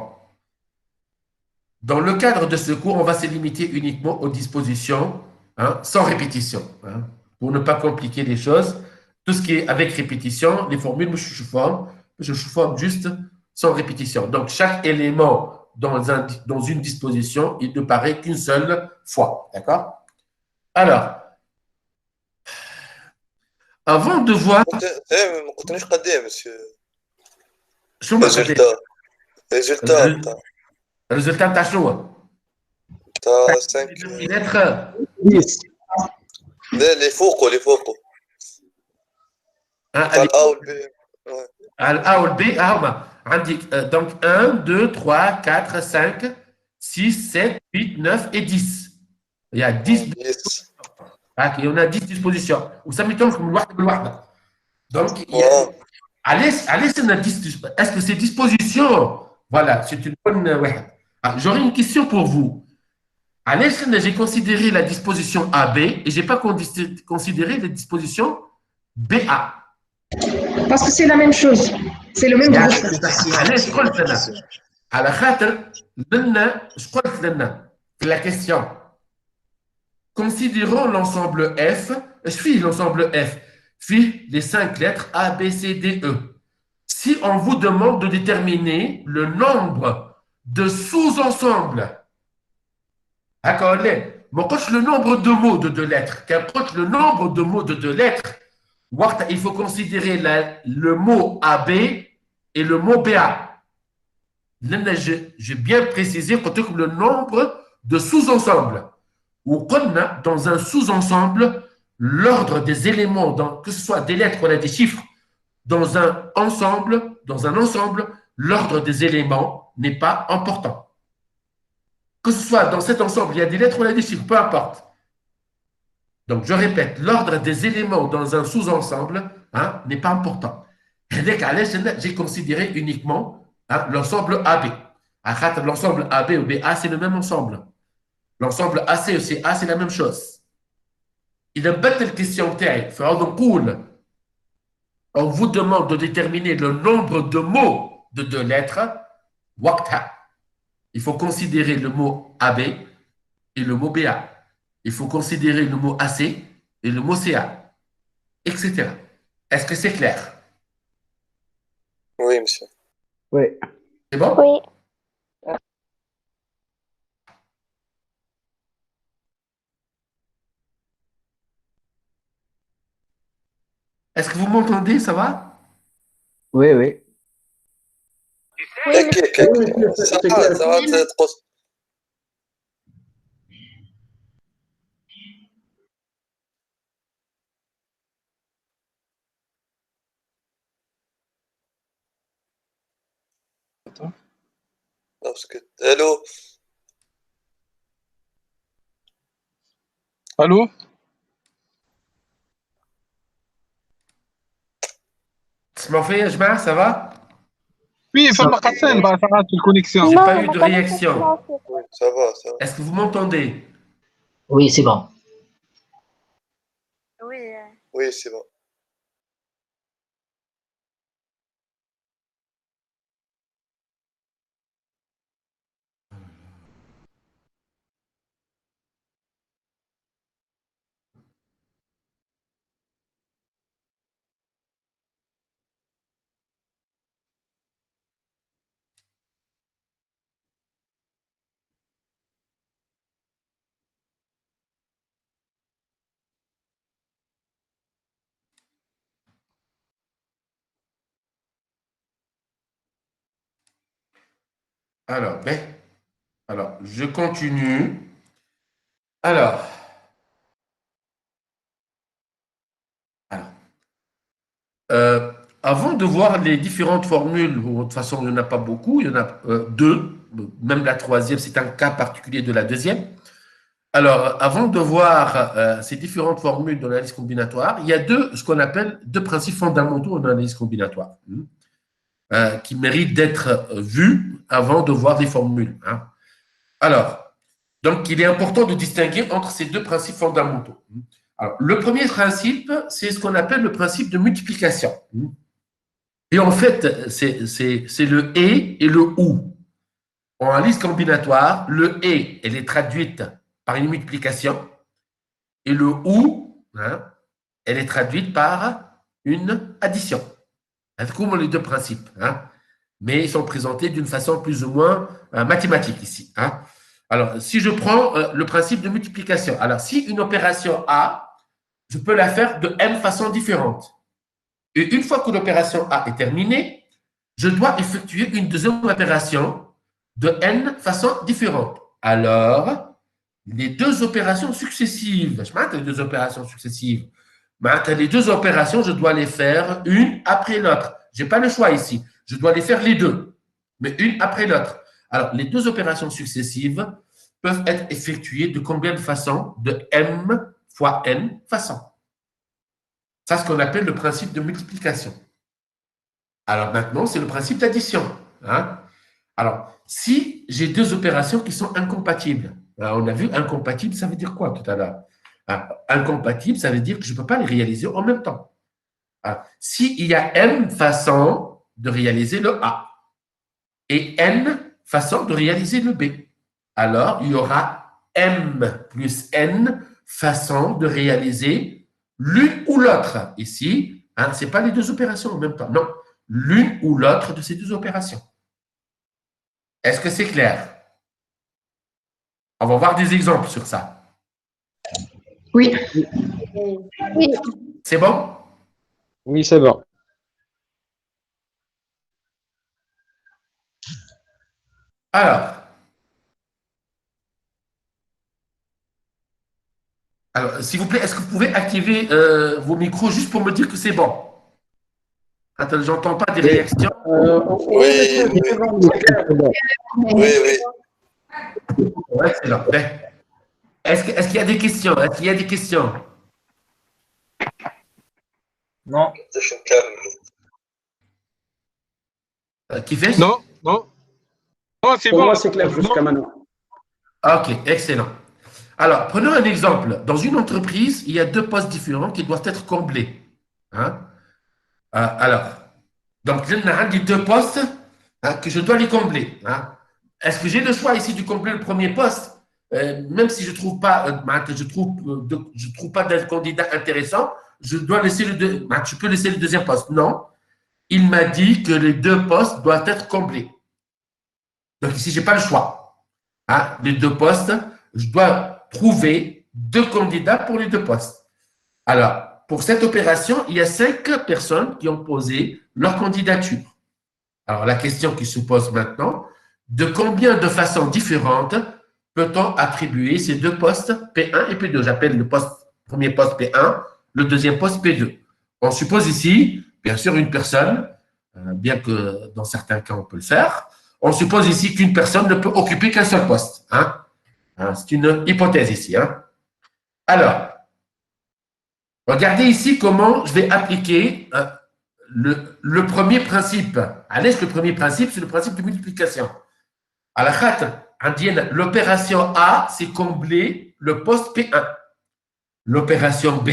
S1: Dans le cadre de ce cours, on va se limiter uniquement aux dispositions, hein, sans répétition, hein, pour ne pas compliquer les choses. Tout ce qui est avec répétition, les formules, je forme juste sans répétition. Donc, chaque élément dans une disposition, il ne paraît qu'une seule fois. D'accord? Alors, avant de voir...
S5: ما قلتليش قد ايه مسيو
S1: شو ما
S5: ريزولتا
S1: الريزلت بتاع شنو؟
S5: تاع 5
S1: lettres.
S6: 10.
S5: لا اللي فوقه تاع الا والبي
S1: A ou le B, donc 1, 2, 3, 4, 5, 6, 7, 8, 9 et 10. Il y a 10 il y en a 10 dispositions. Vous savez comme donc, allez, est-ce que ces dispositions, voilà, c'est une bonne. J'aurais une question pour vous. Allez, j'ai considéré la disposition AB et je n'ai pas considéré la disposition BA.
S4: Parce que c'est la même chose. C'est le même groupe.
S1: علاش قلت انا؟ على خاطر قلنا اش قلت لنا في la question. Considérons l'ensemble F. اش فيه l'ensemble F? فيه les 5 lettres A, B, C, D, E. Si on vous demande de déterminer le nombre de sous-ensembles, d'accord, ما قلتش le nombre de mots de 2 lettres, qu'approche le nombre de mots de 2 lettres, il faut considérer le mot AB et le mot BA. J'ai bien précisé le nombre de sous-ensembles. Ou dans un sous-ensemble, l'ordre des éléments, que ce soit des lettres ou des chiffres, dans un ensemble, l'ordre des éléments n'est pas important. Que ce soit dans cet ensemble, il y a des lettres ou des chiffres, peu importe. Donc, je répète, l'ordre des éléments dans un sous-ensemble, hein, n'est pas important. J'ai considéré uniquement, hein, l'ensemble AB. L'ensemble AB ou BA, c'est le même ensemble. L'ensemble AC ou CA, c'est la même chose. Il y a une belle question. On vous demande de déterminer le nombre de mots de 2 lettres. Il faut considérer le mot AB et le mot BA. Il faut considérer le mot AC et le mot CA, etc. Est-ce que c'est clair?
S5: Oui, monsieur.
S6: Oui.
S1: C'est bon?
S7: Oui.
S1: Est-ce que vous m'entendez? Ça va?
S6: Oui, oui.
S5: Ça va تقص الو
S2: الو
S1: تسمعوا فيا يا جماعة؟ ça va?
S2: في فما قصين بعد ساعات في الكونيكسيون.
S1: J'ai pas eu de réaction.
S5: Ça va.
S1: Est-ce que vous m'entendez?
S8: Oui, c'est bon.
S5: Oui, c'est bon.
S1: Alors, je continue. Alors, euh, avant de voir les différentes formules, de toute façon, il n'y en a pas beaucoup, il y en a deux, même la troisième, c'est un cas particulier de la deuxième. Alors, avant de voir ces différentes formules de l'analyse combinatoire, il y a ce qu'on appelle deux principes fondamentaux en analyse combinatoire, qui méritent d'être vus avant de voir les formules. Hein. Alors, donc, il est important de distinguer entre ces deux principes fondamentaux. Alors, le premier principe, c'est ce qu'on appelle le principe de multiplication. Et en fait, c'est le et le ou. En analyse combinatoire, le et, elle est traduite par une multiplication et le ou, hein, elle est traduite par une addition. C'est comme les deux principes, hein, mais ils sont présentés d'une façon plus ou moins mathématique ici. Hein. Alors, si je prends le principe de multiplication, alors si une opération A, je peux la faire de m façons différentes. Et une fois que l'opération A est terminée, je dois effectuer une deuxième opération de n façons différentes. Alors, les deux opérations successives, je m'arrête les deux opérations successives, les deux opérations, je dois les faire une après l'autre. Je n'ai pas le choix ici. Je dois les faire les deux, mais une après l'autre. Alors, les deux opérations successives peuvent être effectuées de combien de façons? De m fois n façons. C'est ce qu'on appelle le principe de multiplication. Alors maintenant, c'est le principe d'addition. Hein? Alors, si j'ai deux opérations qui sont incompatibles, alors on a vu incompatible, ça veut dire quoi tout à l'heure? Incompatible, ça veut dire que je ne peux pas les réaliser en même temps. S'il y a m façons de réaliser le A et n façons de réaliser le B, alors il y aura m plus n façons de réaliser l'une ou l'autre. Ici, hein, ce n'est pas les deux opérations en même temps, non. L'une ou l'autre de ces deux opérations. Est-ce que c'est clair? On va voir des exemples sur ça.
S4: Oui.
S3: Oui.
S1: C'est bon?
S6: Oui, c'est bon.
S1: Alors, s'il vous plaît, est-ce que vous pouvez activer vos micros juste pour me dire que c'est bon? Attends, j'entends pas des réactions.
S5: Oui, oui, oui.
S1: Ouais, c'est là. Est-ce qu'il y a des questions? Est-ce qu'il y a des questions?
S8: Non.
S5: Je suis calme.
S1: Qui fait?
S2: Non, non. Non, c'est
S7: Pour
S2: bon.
S7: moi, c'est clair jusqu'à maintenant.
S1: Ok, excellent. Alors, prenons un exemple. Dans une entreprise, il y a deux postes différents qui doivent être comblés. Hein? Alors, donc, il y a deux postes que je dois les combler. Hein? Est-ce que j'ai le choix ici de combler le premier poste, même si je ne trouve pas, je trouve pas d'un candidat intéressant, je dois laisser je peux laisser le deuxième poste. Non, il m'a dit que les deux postes doivent être comblés. Donc ici, je n'ai pas le choix. Hein? Les deux postes, je dois trouver deux candidats pour les deux postes. Alors, pour cette opération, il y a 5 personnes qui ont posé leur candidature. Alors, la question qui se pose maintenant, de combien de façons différentes peut-on attribuer ces deux postes P1 et P2? J'appelle le premier poste P1, le deuxième poste P2. On suppose ici, bien sûr, une personne, bien que dans certains cas, on peut le faire. On suppose ici qu'une personne ne peut occuper qu'un seul poste. Hein? C'est une hypothèse ici. Hein? Alors, regardez ici comment je vais appliquer le premier principe. Allez, le premier principe, c'est le principe de multiplication. À la khat, l'opération A, c'est combler le poste P1. L'opération B,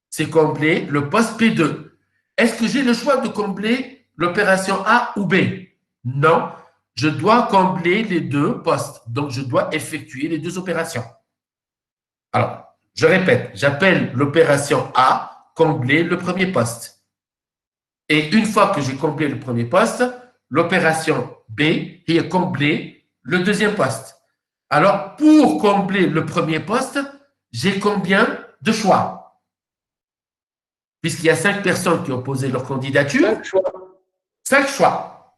S1: c'est combler le poste P2. Est-ce que j'ai le choix de combler l'opération A ou B? Non, je dois combler les deux postes. Donc, je dois effectuer les deux opérations. Alors, je répète, j'appelle l'opération A combler le premier poste. Et une fois que j'ai comblé le premier poste, l'opération B est combler le deuxième poste. Alors, pour combler le premier poste, j'ai combien de choix? Puisqu'il y a 5 personnes qui ont posé leur candidature.
S7: 5 choix.
S1: 5 choix.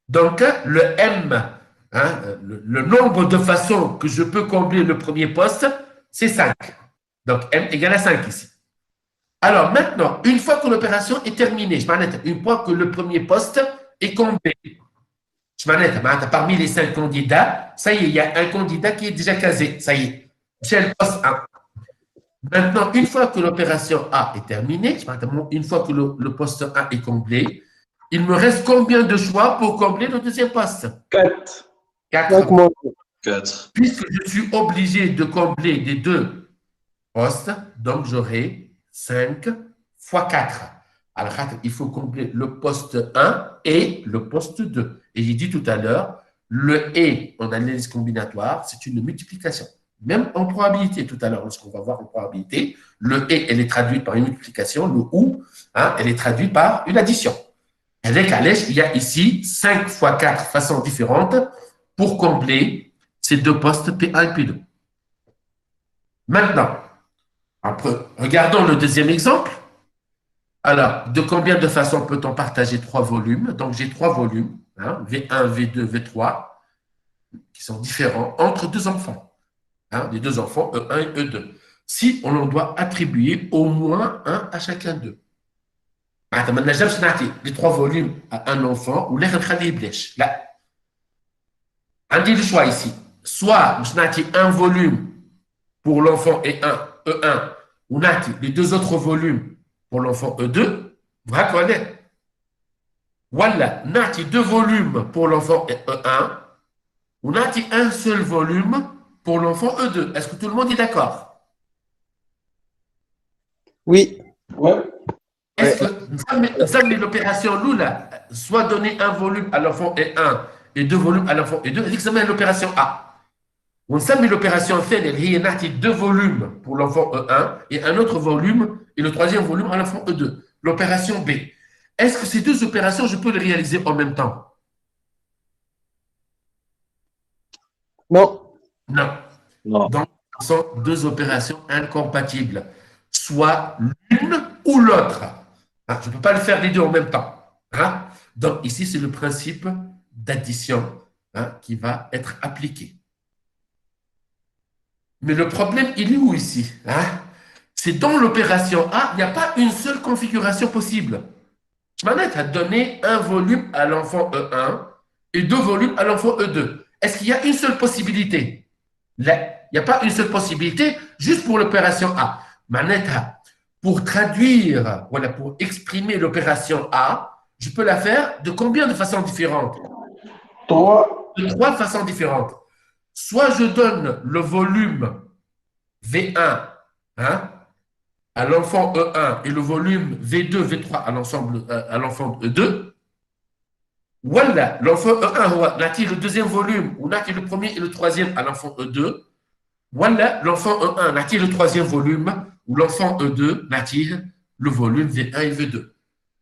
S1: Donc, le M le nombre de façons que je peux combler le premier poste, c'est 5. Donc, M égale à 5 ici. Alors, maintenant, une fois que l'opération est terminée, une fois que le premier poste est comblé, parmi les 5 candidats, ça y est, il y a un candidat qui est déjà casé. Ça y est, c'est le poste 1. Maintenant, une fois que l'opération A est terminée, une fois que le poste 1 est comblé, il me reste combien de choix pour combler le deuxième poste?
S2: 4.
S1: 4.
S5: 4.
S1: Puisque je suis obligé de combler les 2 postes, donc j'aurai 5 fois 4. Alors, il faut combler le poste 1 et le poste 2. Et j'ai dit tout à l'heure, le et en analyse combinatoire, c'est une multiplication. Même en probabilité, tout à l'heure, lorsqu'on va voir en probabilité, le et, elle est traduite par une multiplication, le ou, elle est traduite par une addition. Avec Alèche, il y a ici 5 fois 4 façons différentes pour combler ces 2 postes P1 et P2. Maintenant, après, regardons le deuxième exemple. Alors, de combien de façons peut-on partager 3 volumes? Donc, j'ai 3 volumes, V1, V2, V3, qui sont différents entre 2 enfants. Les 2 enfants, E1 et E2. Si on en doit attribuer au moins 1 à chacun d'eux. Les 3 volumes à un enfant ou les blèches. Là, on dit le choix ici. Soit je un volume pour l'enfant E1, ou les 2 autres volumes pour l'enfant E2, vous reconnaissez. Voilà, nati 2 volumes pour l'enfant E1, ou nati un seul volume pour l'enfant E2. Est-ce que tout le monde est d'accord?
S6: Oui.
S2: Ouais.
S1: Est-ce que l'opération Lula, soit donner un volume à l'enfant E1 et 2 volumes à l'enfant E2, elle dit que ça met l'opération A. On s'appelle l'opération fait, il y a 2 volumes pour l'enfant E1 et un autre volume et le 3e volume à l'enfant E2. L'opération B. Est-ce que ces 2 opérations, je peux les réaliser en même temps?
S6: Non.
S1: Non.
S5: Non.
S1: Donc, ce sont 2 opérations incompatibles. Soit l'une ou l'autre. Je ne peux pas le faire les 2 en même temps. Donc, ici, c'est le principe d'addition qui va être appliqué. Mais le problème, il est où ici? C'est dans l'opération A, il n'y a pas une seule configuration possible. Manette a donné un volume à l'enfant E1 et 2 volumes à l'enfant E2. Est-ce qu'il y a une seule possibilité? Là, il n'y a pas une seule possibilité juste pour l'opération A. Manette, pour traduire, voilà, pour exprimer l'opération A, je peux la faire de combien de façons différentes?
S2: 3.
S1: De 3 façons différentes. Soit je donne le volume V1 à l'enfant E1 et le volume V2, V3 à l'enfant E2. Voilà, l'enfant E1 n'a-t-il le 2e volume ou n'a-t-il le 1er et le 3e à l'enfant E2. Voilà, l'enfant E1 n'a-t-il le 3e volume ou l'enfant E2 n'a-t-il le volume V1 et V2.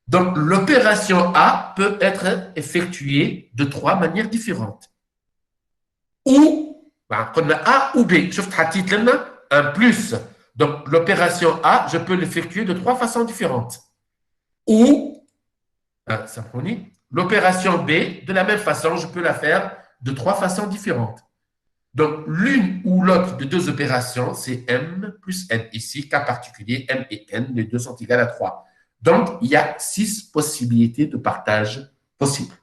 S1: Donc, l'opération A peut être effectuée de 3 manières différentes. Ou, on a A ou B. Je vais un plus. Donc, l'opération A, je peux l'effectuer de 3 façons différentes. Ou, l'opération B, de la même façon, je peux la faire de 3 façons différentes. Donc, l'une ou l'autre de 2 opérations, c'est M plus N. Ici, cas particulier, M et N, les 2 sont égales à 3. Donc, il y a 6 possibilités de partage possibles.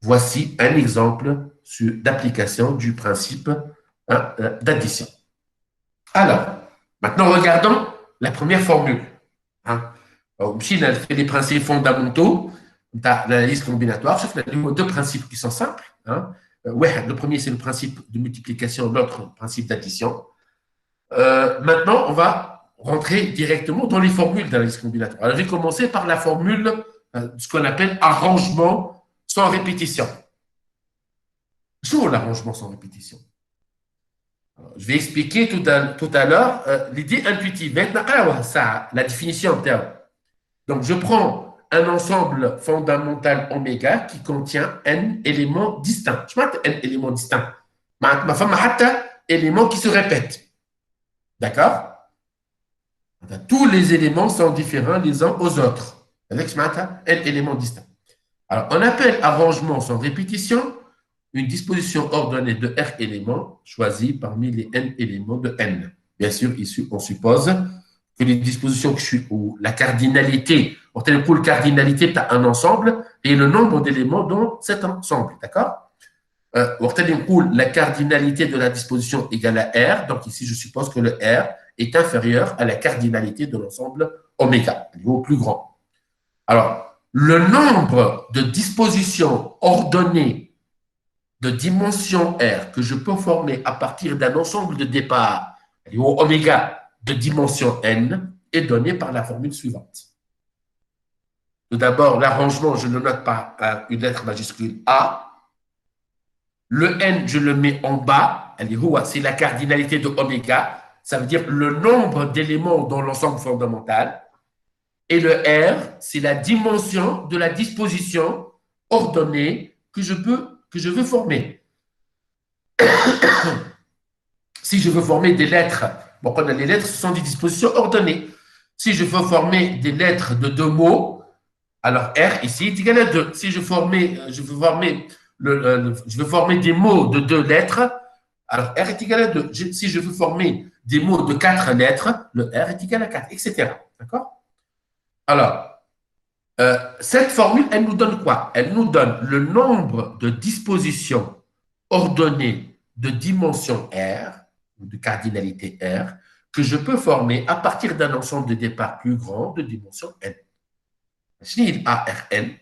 S1: Voici un exemple d'application du principe d'addition. Alors, maintenant, regardons la première formule. Mchine, elle fait les principes fondamentaux de l'analyse combinatoire. Sauf qu'il y a 2 principes qui sont simples. Le premier, c'est le principe de multiplication, l'autre, le principe d'addition. Maintenant, on va rentrer directement dans les formules d'analyse combinatoire. Alors, je vais commencer par la formule, ce qu'on appelle arrangement sans répétition. Sur l'arrangement sans répétition. Alors, je vais expliquer tout à l'heure l'idée intuitive. Maintenant, la définition. Donc, je prends un ensemble fondamental oméga qui contient n éléments distincts. Je m'appelle n éléments distincts. Ma femme a éléments qui se répètent. D'accord? Tous les éléments sont différents les uns aux autres. Avec n éléments distincts. Alors, on appelle arrangement sans répétition une disposition ordonnée de R éléments choisie parmi les N éléments de N. Bien sûr, ici, on suppose que les dispositions que je suis, ou la cardinalité, on tient pour la cardinalité, tu as un ensemble et le nombre d'éléments dans cet ensemble, d'accord? La cardinalité de la disposition égale à R, donc ici, je suppose que le R est inférieur à la cardinalité de l'ensemble oméga, au plus grand. Alors, le nombre de dispositions ordonnées de dimension R que je peux former à partir d'un ensemble de départ, oméga de dimension N, est donné par la formule suivante. Tout d'abord, l'arrangement, je le note par une lettre majuscule A. Le N, je le mets en bas. C'est la cardinalité de oméga. Ça veut dire le nombre d'éléments dans l'ensemble fondamental. Et le R, c'est la dimension de la disposition ordonnée que je veux former. Si je veux former des lettres, bon, les lettres, ce sont des dispositions ordonnées. Si je veux former des lettres de 2 mots, alors R ici est égal à 2. Si je veux former des mots de 2 lettres, alors R est égal à 2. Si je veux former des mots de 4 lettres, le R est égal à 4, etc. D'accord? Alors, cette formule, elle nous donne quoi? Elle nous donne le nombre de dispositions ordonnées de dimension R, ou de cardinalité R, que je peux former à partir d'un ensemble de départ plus grand de dimension N. Si ARN,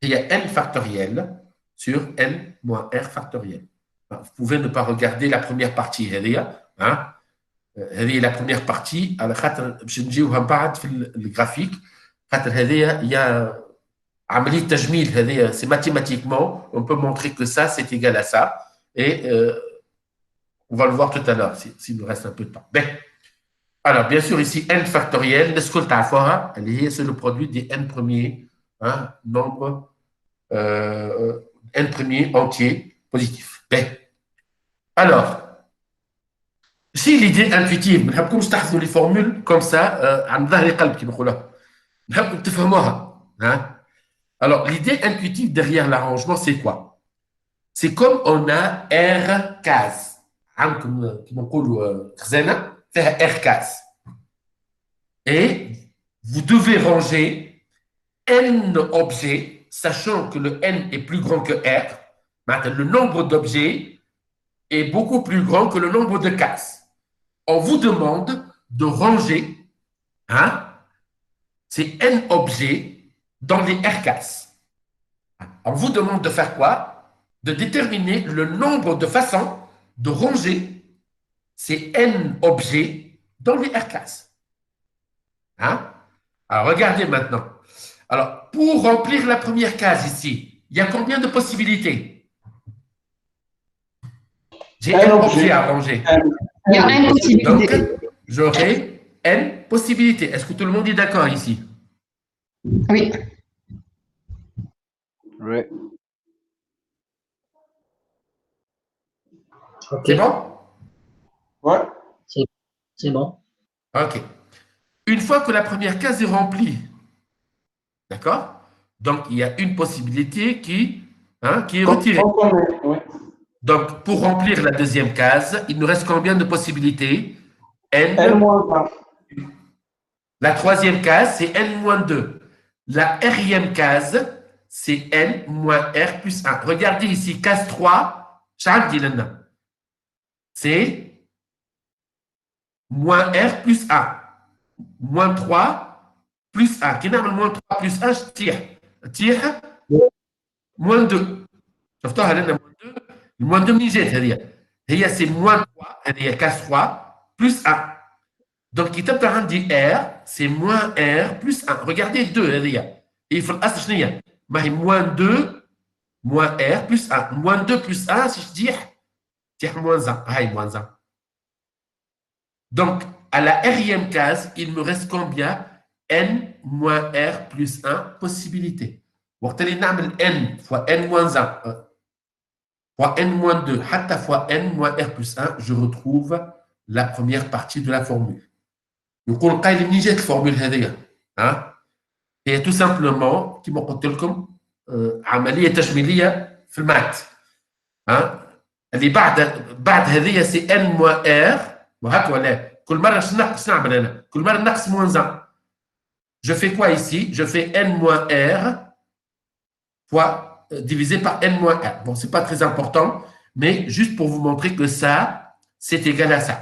S1: il y a N factoriel sur N moins R factoriel. Vous pouvez ne pas regarder la première partie. Hein? La première partie, le graphique, il y a c'est mathématiquement, on peut montrer que ça, c'est égal à ça. Et on va le voir tout à l'heure, s'il nous reste un peu de temps. Ben, alors, bien sûr, ici, N factoriel, c'est le produit des N premiers, hein, nombre N premiers entiers positifs. Ben, alors, si l'idée intuitive, je les formules comme ça, alors, l'idée intuitive derrière l'arrangement, c'est quoi? C'est comme on a R case. R case. Et vous devez ranger N objets, sachant que le N est plus grand que R. Le nombre d'objets est beaucoup plus grand que le nombre de cases. On vous demande de ranger ces N objets dans les R cases. On vous demande de faire quoi? De déterminer le nombre de façons de ranger ces N objets dans les R cases. Alors, regardez maintenant. Alors, pour remplir la première case ici, il y a combien de possibilités? J'ai N objets à ranger.
S4: Il y a N possibilités.
S1: Donc, j'aurai N possibilités. Est-ce que tout le monde est d'accord ici?
S4: Oui.
S6: Oui.
S1: C'est bon?
S6: Ouais.
S8: C'est bon.
S1: OK. Une fois que la première case est remplie, d'accord? Donc, il y a une possibilité qui est retirée.
S6: Oui.
S1: Donc, pour remplir la deuxième case, il nous reste combien de possibilités? N.
S6: N-1.
S1: La troisième case, c'est N-2. La R-ième case, c'est N moins R plus 1. Regardez ici, case 3, c'est moins R plus 1. Moins 3 plus 1. Qui n'a moins 3 plus 1, je tire. Moins 2. شفتوها لنا moins 2 منين جات هي c'est moins 3 هذه case 3 plus 1. Donc كتبت عندي R c'est moins R plus 1. Regardez 2 هذه et في الاصل شنو هي؟ ما هي moins 2 moins R plus 1. Moins 2 plus 1 si je tire moins 1. هاي moins 1. Donc à la R-ième case, il me reste combien? N moins R plus 1 possibilités. وقت اللي نعمل N fois N moins 1 fois N moins 2 حتى fois N moins R plus 1, je retrouve la première partie de la formule. نقول قايل منين جات الفورمول هذه؟ هي tout simplement كما قلت لكم عملية تجميلية في المات. hein, اللي بعد هذه سي n moins r وهكا ولا كل مرة شنو نعمل أنا؟ كل مرة نقص moins 1. Je fais quoi ici? Je fais n moins r fois divisé par n moins r. Bon, c'est pas très important, mais juste pour vous montrer que ça, c'est égal à ça.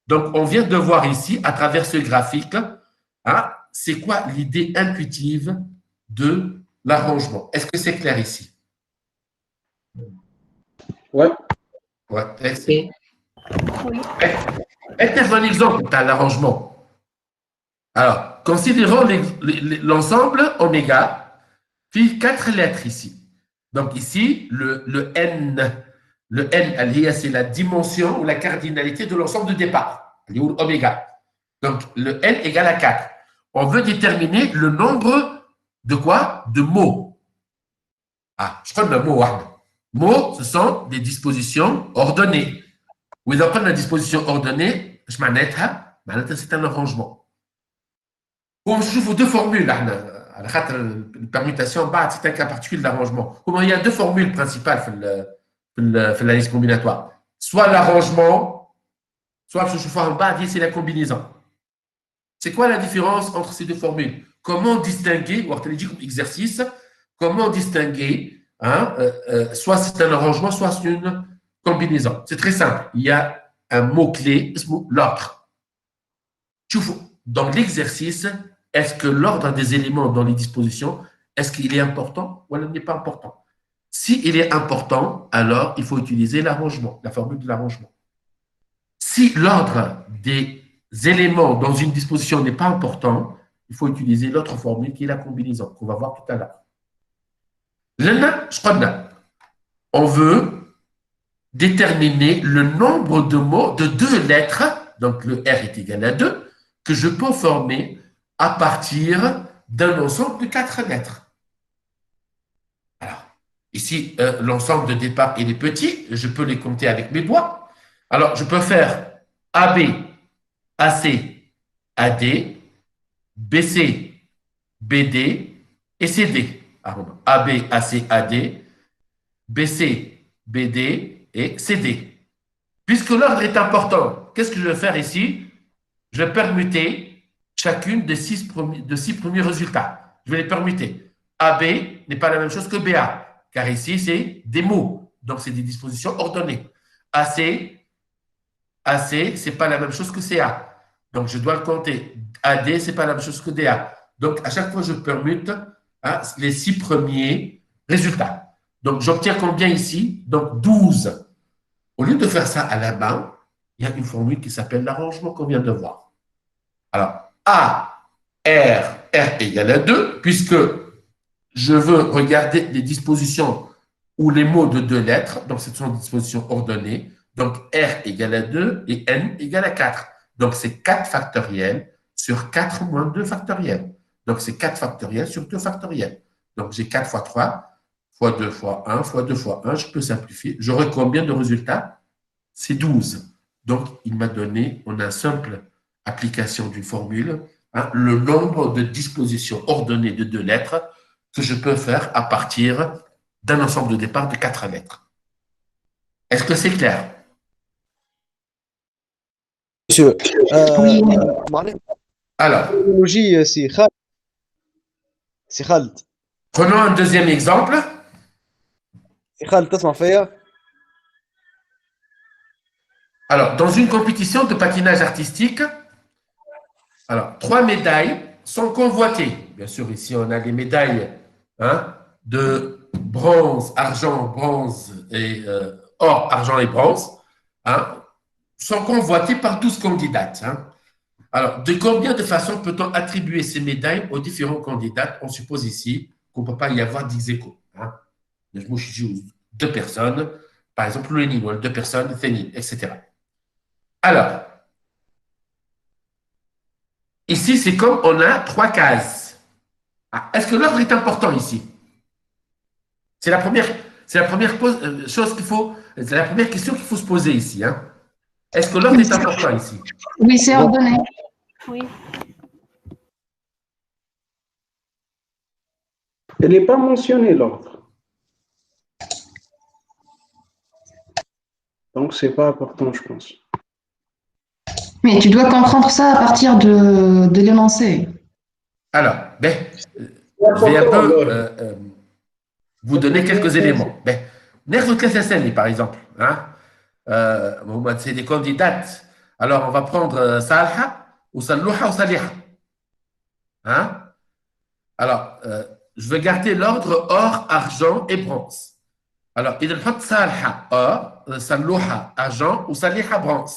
S1: Donc, on vient de voir ici, à travers ce graphique, hein, c'est quoi l'idée intuitive de l'arrangement. Est-ce que c'est clair ici?
S2: Ouais.
S1: Ouais,
S8: Oui.
S1: est-ce un exemple de l'arrangement? Alors, considérons l'ensemble oméga, puis 4 lettres ici. Donc ici, le n, c'est la dimension ou la cardinalité de l'ensemble de départ, oméga. Donc le n égale à 4. On veut déterminer le nombre de quoi? De mots. Ah, je prends le mot. Mots, ce sont des dispositions ordonnées. Ou ils prennent la disposition ordonnée, c'est un arrangement. ونشوفوا deux formules على خاطر البرميتاسيون بعد c'est un cas particulier de l'arrangement. Il y a deux formules principales في l'analyse combinatoire. Soit l'arrangement, soit je chauffe en bas, c'est la combinaison. C'est quoi la différence entre ces deux formules? Comment distinguer, ou comme exercice, comment distinguer, hein, soit c'est un arrangement, soit c'est une combinaison. C'est très simple. Il y a un mot-clé, l'ordre. Dans l'exercice, est-ce que l'ordre des éléments dans les dispositions, est-ce qu'il est important ou il n'est pas important? S'il est important, alors il faut utiliser l'arrangement, la formule de l'arrangement. Si l'ordre des éléments dans une disposition n'est pas important, il faut utiliser l'autre formule qui est la combinaison, qu'on va voir tout à l'heure. Là, on veut déterminer le nombre de mots de 2 lettres, donc le R est égal à 2, que je peux former à partir d'un ensemble de 4 lettres. Alors, ici, l'ensemble de départ, il est petit, je peux les compter avec mes doigts. Alors, je peux faire AB, AC, AD, BC, BD et CD. AB, AC, AD, BC, BD et CD. Puisque l'ordre est important, qu'est-ce que je vais faire ici? Je vais permuter chacune des 6 premiers résultats. Je vais les permuter. AB n'est pas la même chose que BA, car ici, c'est des mots. Donc, c'est des dispositions ordonnées. AC, ce n'est pas la même chose que CA. Donc, je dois le compter. AD, ce n'est pas la même chose que DA. Donc, à chaque fois, je permute les 6 premiers résultats. Donc, j'obtiens combien ici? Donc, 12. Au lieu de faire ça à la main, il y a une formule qui s'appelle l'arrangement qu'on vient de voir. Alors, A, R égale à 2, puisque je veux regarder les dispositions ou les mots de 2 lettres, donc ce sont des dispositions ordonnées, donc R égale à 2 et N égale à 4. Donc, c'est 4 factoriels sur 4 moins 2 factoriels. Donc, c'est 4 factoriels sur 2 factoriels. Donc, j'ai 4 fois 3, fois 2 fois 1, fois 2 fois 1, je peux simplifier. J'aurai combien de résultats? C'est 12. Donc, il m'a donné, en une simple application d'une formule, le nombre de dispositions ordonnées de 2 lettres que je peux faire à partir d'un ensemble de départ de 4 lettres. Est-ce que c'est clair?
S7: Monsieur,
S4: Oui.
S1: Alors,
S7: c'est Khaled.
S1: prenons un deuxième exemple.
S7: Khaled, تسمع فيا؟
S1: Alors, dans une compétition de patinage artistique, alors, 3 médailles sont convoitées. Bien sûr, ici, on a les médailles de bronze, argent et or, argent et bronze, sont convoitées par 12 candidates. Alors, de combien de façons peut-on attribuer ces médailles aux différents candidats? On suppose ici qu'on ne peut pas y avoir d'ex aequo. Je joue 2 personnes, par exemple, Lénine, ou 2 personnes, Fénine, etc. Alors, ici, c'est comme on a 3 cases. Est-ce que l'ordre est important ici? C'est la première chose qu'il faut, c'est la première question qu'il faut se poser ici. Est-ce que l'ordre est important ici?
S4: Oui, c'est ordonné.
S3: Oui.
S2: Il n'est pas mentionné l'ordre.
S6: donc c'est pas important, je pense.
S4: Mais tu dois comprendre ça à partir de l'énoncé.
S1: Alors, je vais un peu vous donner quelques éléments. Nerf Kassasani, par exemple. Hein? C'est des candidates. Alors, on va prendre Salha, ou Salouha, ou Saliha. Hein? Alors, je vais garder l'ordre or, argent et bronze. Alors, il faut Salha, or, Salouha, argent, ou Saliha, bronze.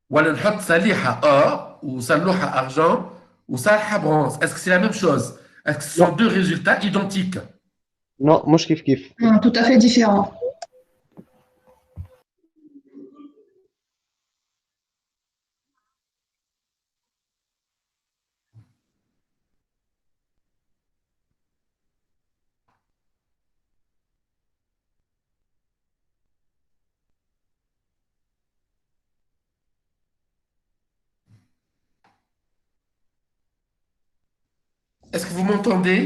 S1: Ou alors, il faut Saliha, or, ou Salouha, argent, ou Saliha, bronze. Est-ce que c'est la même chose? Est-ce que ce sont deux résultats identiques?
S7: Non, مش كيف.
S4: Tout à fait différent.
S1: Est-ce que vous m'entendez?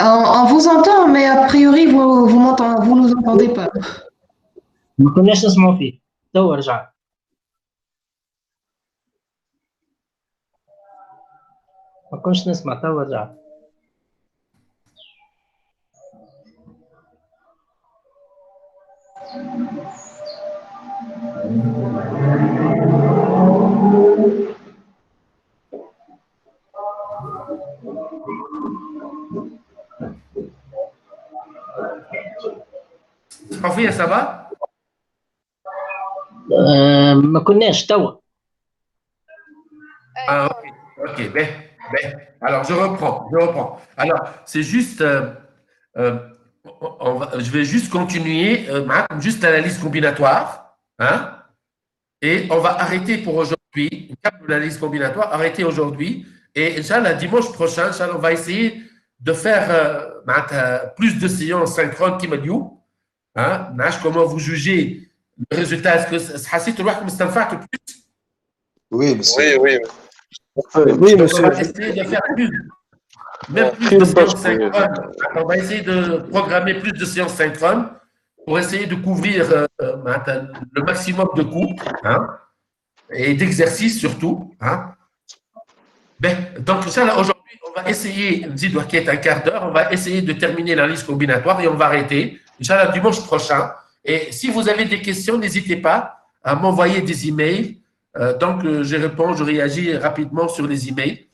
S4: On vous entend, mais a priori, vous nous entendez pas.
S8: ما كناش نسمعوا فيه تو رجع. ما كناش نسمع تو رجع.
S1: Rafia, ça va?
S8: ما كناش توا.
S1: Ah, ok. Alors, je reprends. Alors, c'est juste, je vais juste continuer, juste l'analyse combinatoire, hein, et on va arrêter pour aujourd'hui, l'analyse combinatoire, arrêter aujourd'hui, et Inch'Allah, dimanche prochain, Inch'Allah, on va essayer de faire plus de séances synchrones qui m'ont hein, comment vous jugez le résultat? Est-ce que ça c'est plus?
S7: Oui, monsieur.
S5: Oui, oui.
S7: Oui,
S1: Donc,
S7: monsieur.
S1: on va essayer de faire même plus de séances synchrones. On va essayer de programmer plus de séances synchrones pour essayer de couvrir le maximum de cours hein, et d'exercices surtout. Hein. Donc, aujourd'hui, on va essayer, un quart d'heure, on va essayer de terminer la liste combinatoire et on va arrêter. Inch'Allah, dimanche prochain. Et si vous avez des questions, n'hésitez pas à m'envoyer des emails. Donc, je réponds, je réagis rapidement sur les emails.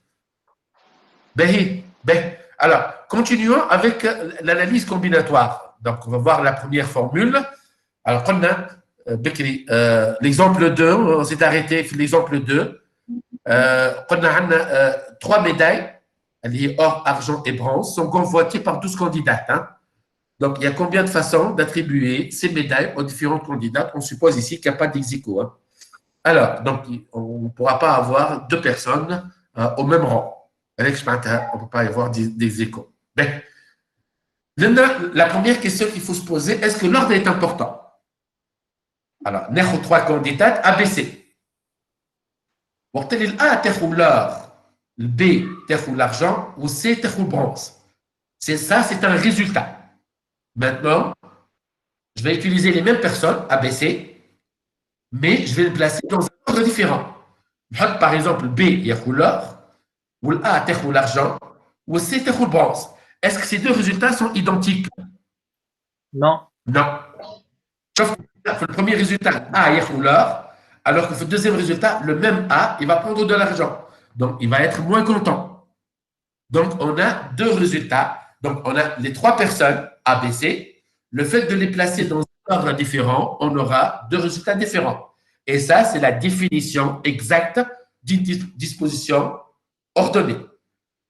S1: Alors, continuons avec l'analyse combinatoire. Donc, on va voir la première formule. Alors, on a l'exemple 2, on s'est arrêté sur l'exemple 2. On a 3 médailles, or, argent et bronze, sont convoitées par 12 candidats. Hein. Donc, il y a combien de façons d'attribuer ces médailles aux différents candidats? On suppose ici qu'il n'y a pas d'ex-aequo. Hein. Alors, donc, on ne pourra pas avoir 2 personnes au même rang. On ne peut pas y avoir des échos. La première question qu'il faut se poser, est-ce que l'ordre est important? Alors, nous avons 3 candidats ABC. Le A a l'or, le B a l'argent, ou le C a le bronze. C'est ça, c'est un résultat. Maintenant, je vais utiliser les mêmes personnes, ABC, mais je vais le placer dans un ordre différent. Par exemple, le B, il y a l'or, ou le A, il y a l'argent, ou le C, il y a le bronze. Est-ce que ces deux résultats sont identiques?
S8: Non.
S1: Non. Sauf que le premier résultat, A, il y a l'or, alors que le deuxième résultat, le même A, il va prendre de l'argent. Donc, il va être moins content. Donc, on a 2 résultats. Donc, on a les 3 personnes ABC. Le fait de les placer dans un ordre différent, on aura 2 résultats différents. Et ça, c'est la définition exacte d'une disposition ordonnée.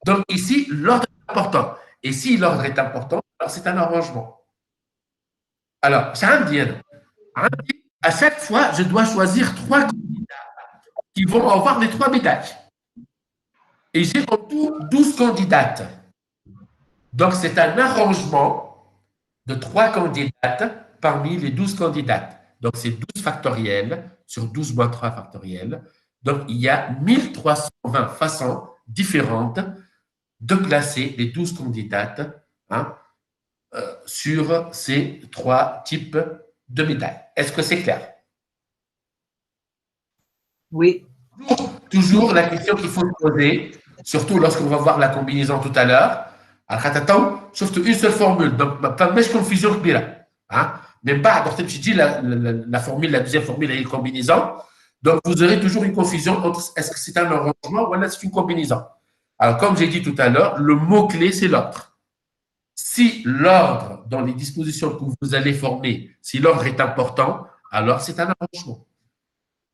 S1: Donc, ici, l'ordre est important. Et si l'ordre est important, alors c'est un arrangement. Alors, à chaque fois, je dois choisir 3 candidats qui vont avoir les 3 médailles. Et j'ai en tout 12 candidates. Donc, c'est un arrangement de 3 candidates parmi les 12 candidates. Donc, c'est 12 factoriels sur 12 moins 3 factoriels. Donc, il y a 1320 façons différentes de placer les 12 candidates hein, sur ces 3 types de médaille. Est-ce que c'est clair?
S8: Oui.
S1: Toujours la question qu'il faut se poser, surtout lorsqu'on va voir la combinaison tout à l'heure. Sauf une seule formule, donc pas de confusion كبيرة. Même pas, donc tu dis la formule, la deuxième formule est une combinaison. Donc vous aurez toujours une confusion entre est-ce que c'est un arrangement ou est-ce une combinaison. Alors comme j'ai dit tout à l'heure, le mot-clé c'est l'ordre. Si l'ordre dans les dispositions que vous allez former, si l'ordre est important, alors c'est un arrangement.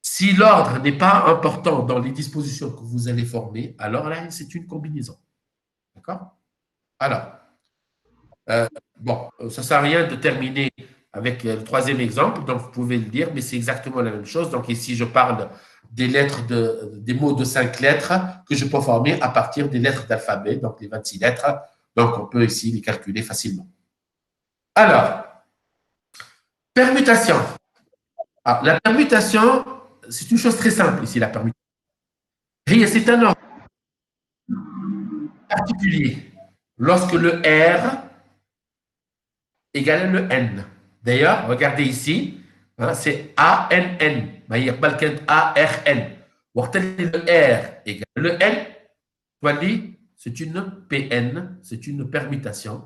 S1: Si l'ordre n'est pas important dans les dispositions que vous allez former, alors là, c'est une combinaison. D'accord? Alors, bon, ça ne sert à rien de terminer avec le troisième exemple, donc vous pouvez le dire, mais c'est exactement la même chose. Donc ici, je parle des lettres des mots de 5 lettres que je peux former à partir des lettres d'alphabet, donc les 26 lettres. Donc on peut ici les calculer facilement. Alors, permutation. Alors, la permutation, c'est une chose très simple ici, la permutation. C'est un ordre particulier lorsque le R égale le N. D'ailleurs, regardez ici, c'est ANN. Il ARN. Le R égale le N, c'est une PN, c'est une permutation.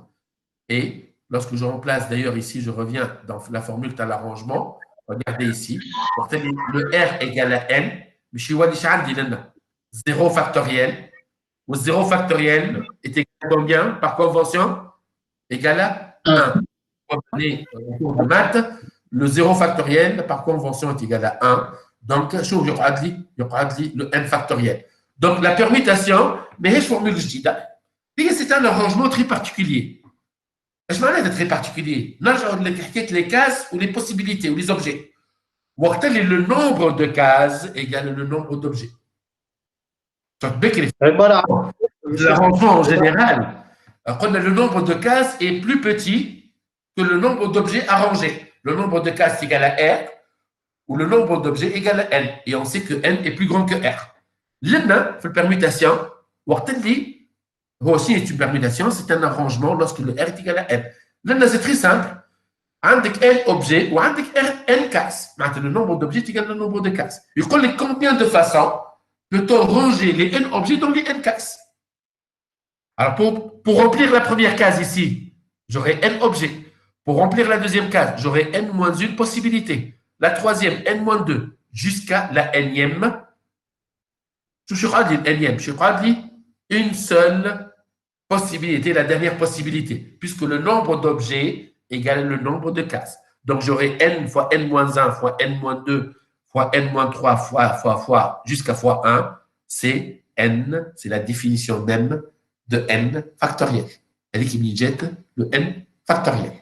S1: Et lorsque je remplace, d'ailleurs ici, je reviens dans la formule de l'arrangement, regardez ici, le R égale à N, mais je suis 0 factoriel. Ou 0 factoriel est égal à combien par convention? Égal à 1. Comme on est en cours de maths, le 0 factoriel par convention est égal à 1. Donc, il y aura le n factoriel. Donc, la permutation, mais je formule c'est un arrangement très particulier. Je m'en ai très particulier. Là, je les cases ou les possibilités ou les objets. Le nombre de cases égale le nombre d'objets. L'arrangement en général, le nombre de cases est plus petit que le nombre d'objets arrangés. Le nombre de cases est égal à R ou le nombre d'objets est égal à N. Et on sait que N est plus grand que R. L'N, la permutation, aussi est une permutation, c'est un arrangement lorsque le R est égal à N. L'N, c'est très simple. عندك N objets ou عندك N cases. Le nombre d'objets est égal au nombre de cases. Il faut combien de façons peut-on ranger les N objets dans les N cases? Alors, pour remplir la première case ici, j'aurai N objets. Pour remplir la deuxième case, j'aurai N-1 possibilité. La troisième, N-2, jusqu'à la N-ième. Je suis une seule possibilité, la dernière possibilité, puisque le nombre d'objets égale le nombre de cases. Donc, j'aurai N fois N-1 fois N-2 fois N-3 fois jusqu'à fois 1. C'est N, c'est la définition même de N factoriel. Elle est qui me jette le N factoriel.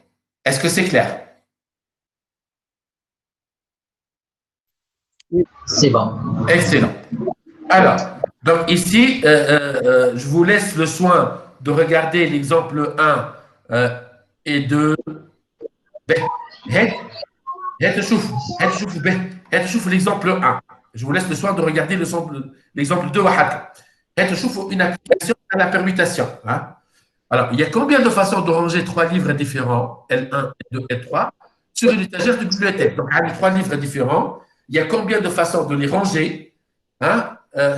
S1: Est-ce que c'est clair?
S8: C'est bon.
S1: Excellent. Alors, donc ici, je vous laisse le soin de regarder l'exemple 1 et 2. L'exemple 1. Je vous laisse le soin de regarder l'exemple 2. Une application à la permutation. Alors, il y a combien de façons de ranger 3 livres différents, L1, L2, L3, sur une étagère de bibliothèque? Donc, avec 3 livres différents, il y a combien de façons de les ranger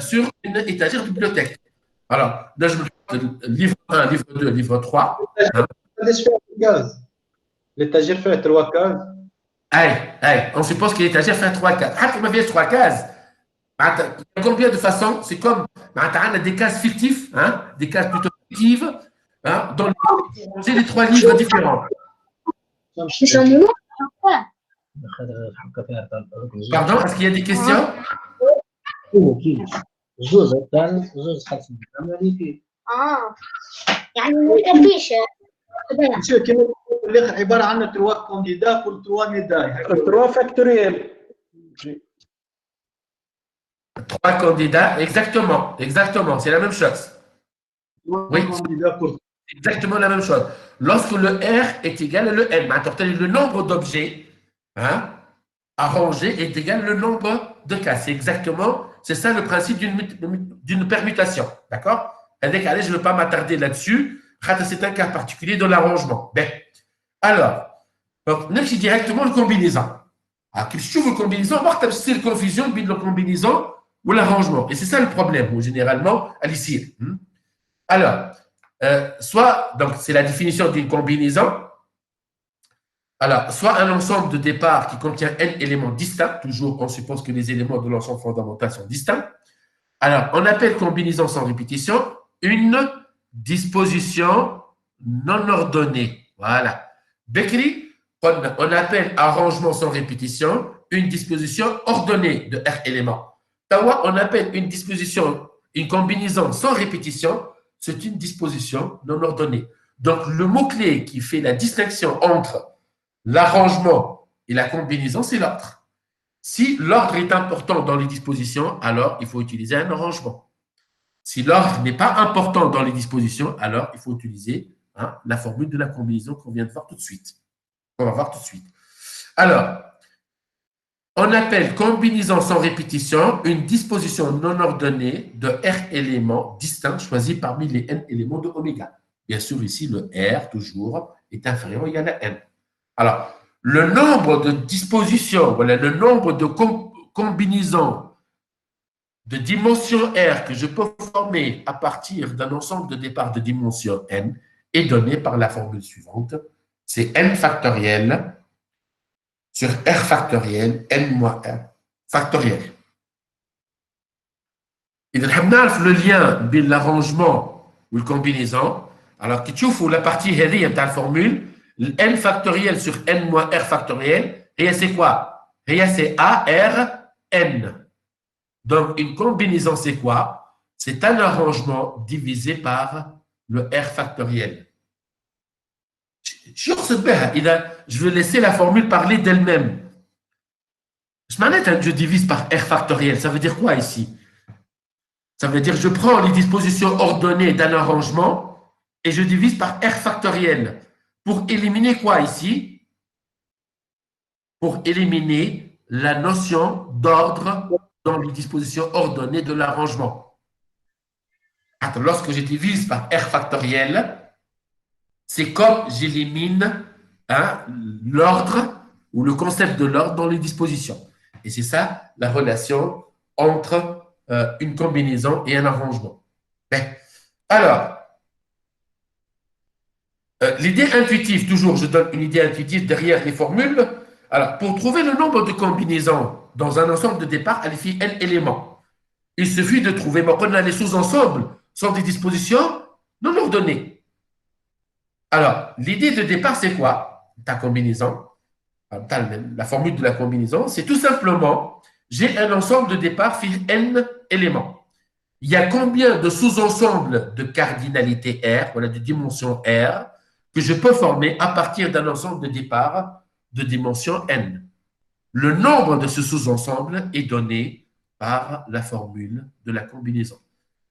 S1: sur une étagère de bibliothèque? Alors, là, je me livre 1, livre 2, livre 3.
S2: L'étagère fait 3 cases.
S1: On suppose que l'étagère fait 3 cases. Quand on vient 3 cases, il y a combien de façons? C'est comme on a des cases fictives, des cases plutôt fictives, dans les 3 livres différents. Pardon, est-ce qu'il y a des questions?
S2: Monsieur, qui عبارة عن 3 candidats pour 3 médailles. 3 factoriels.
S1: 3 candidats, exactement, c'est la même chose. Oui, c'est exactement la même chose. Lorsque le R est égal à le N, le nombre d'objets arrangés est égal au nombre de cases. C'est ça le principe d'une permutation. D'accord? Je ne veux pas m'attarder là-dessus. C'est un cas particulier de l'arrangement. Alors, Donc, نمشي directement le combinaison. كي تشوف le combinaison, وقتها باش تصير confusion بين le combinaison ou l'arrangement. Et c'est ça le problème, où généralement, à l'ici. Alors, soit, donc c'est la définition d'une combinaison. Alors, soit un ensemble de départ qui contient n éléments distincts, toujours on suppose que les éléments de l'ensemble fondamental sont distincts. Alors, on appelle combinaison sans répétition une disposition non ordonnée. Voilà. Bekri, on appelle arrangement sans répétition une disposition ordonnée de R éléments. Tawa, on appelle une disposition, une combinaison sans répétition, c'est une disposition non ordonnée. Donc, le mot-clé qui fait la distinction entre l'arrangement et la combinaison, c'est l'ordre. Si l'ordre est important dans les dispositions, alors il faut utiliser un arrangement. Si l'ordre n'est pas important dans les dispositions, alors il faut utiliser la formule de la combinaison qu'on vient de voir tout de suite. On va voir tout de suite. Alors, on appelle combinaison sans répétition une disposition non ordonnée de R éléments distincts choisis parmi les N éléments de oméga. Bien sûr, ici, le R, toujours, est inférieur ou égal à N. Alors, le nombre de dispositions, voilà, le nombre de combinaisons de dimension R que je peux former à partir d'un ensemble de départ de dimension N est donné par la formule suivante. C'est N factoriel sur R factoriel, N moins R factoriel. Et nous avons le lien entre l'arrangement ou la combinaison. Alors, si tu vois la partie de la formule, N factoriel sur N moins R factoriel, et c'est quoi? Et c'est ARN. Donc, une combinaison, c'est quoi? C'est un arrangement divisé par le R factoriel. Je vais laisser la formule parler d'elle-même. Je divise par R factoriel. Ça veut dire quoi ici? Ça veut dire que je prends les dispositions ordonnées d'un arrangement et je divise par R factoriel. Pour éliminer quoi ici? Pour éliminer la notion d'ordre dans les dispositions ordonnées de l'arrangement. Lorsque je divise par R factoriel, c'est comme j'élimine l'ordre ou le concept de l'ordre dans les dispositions. Et c'est ça la relation entre une combinaison et un arrangement. Alors, l'idée intuitive, toujours, je donne une idée intuitive derrière les formules. Alors, pour trouver le nombre de combinaisons dans un ensemble de départ, elle fait n éléments. Il suffit de trouver, les sous-ensembles sont des dispositions non ordonnées. Alors, l'idée de départ, c'est quoi? Ta combinaison, la formule de la combinaison, c'est tout simplement, j'ai un ensemble de départ fait n éléments. Il y a combien de sous-ensembles de cardinalité R, voilà, de dimension R, que je peux former à partir d'un ensemble de départ de dimension n. Le nombre de ce sous-ensemble est donné par la formule de la combinaison.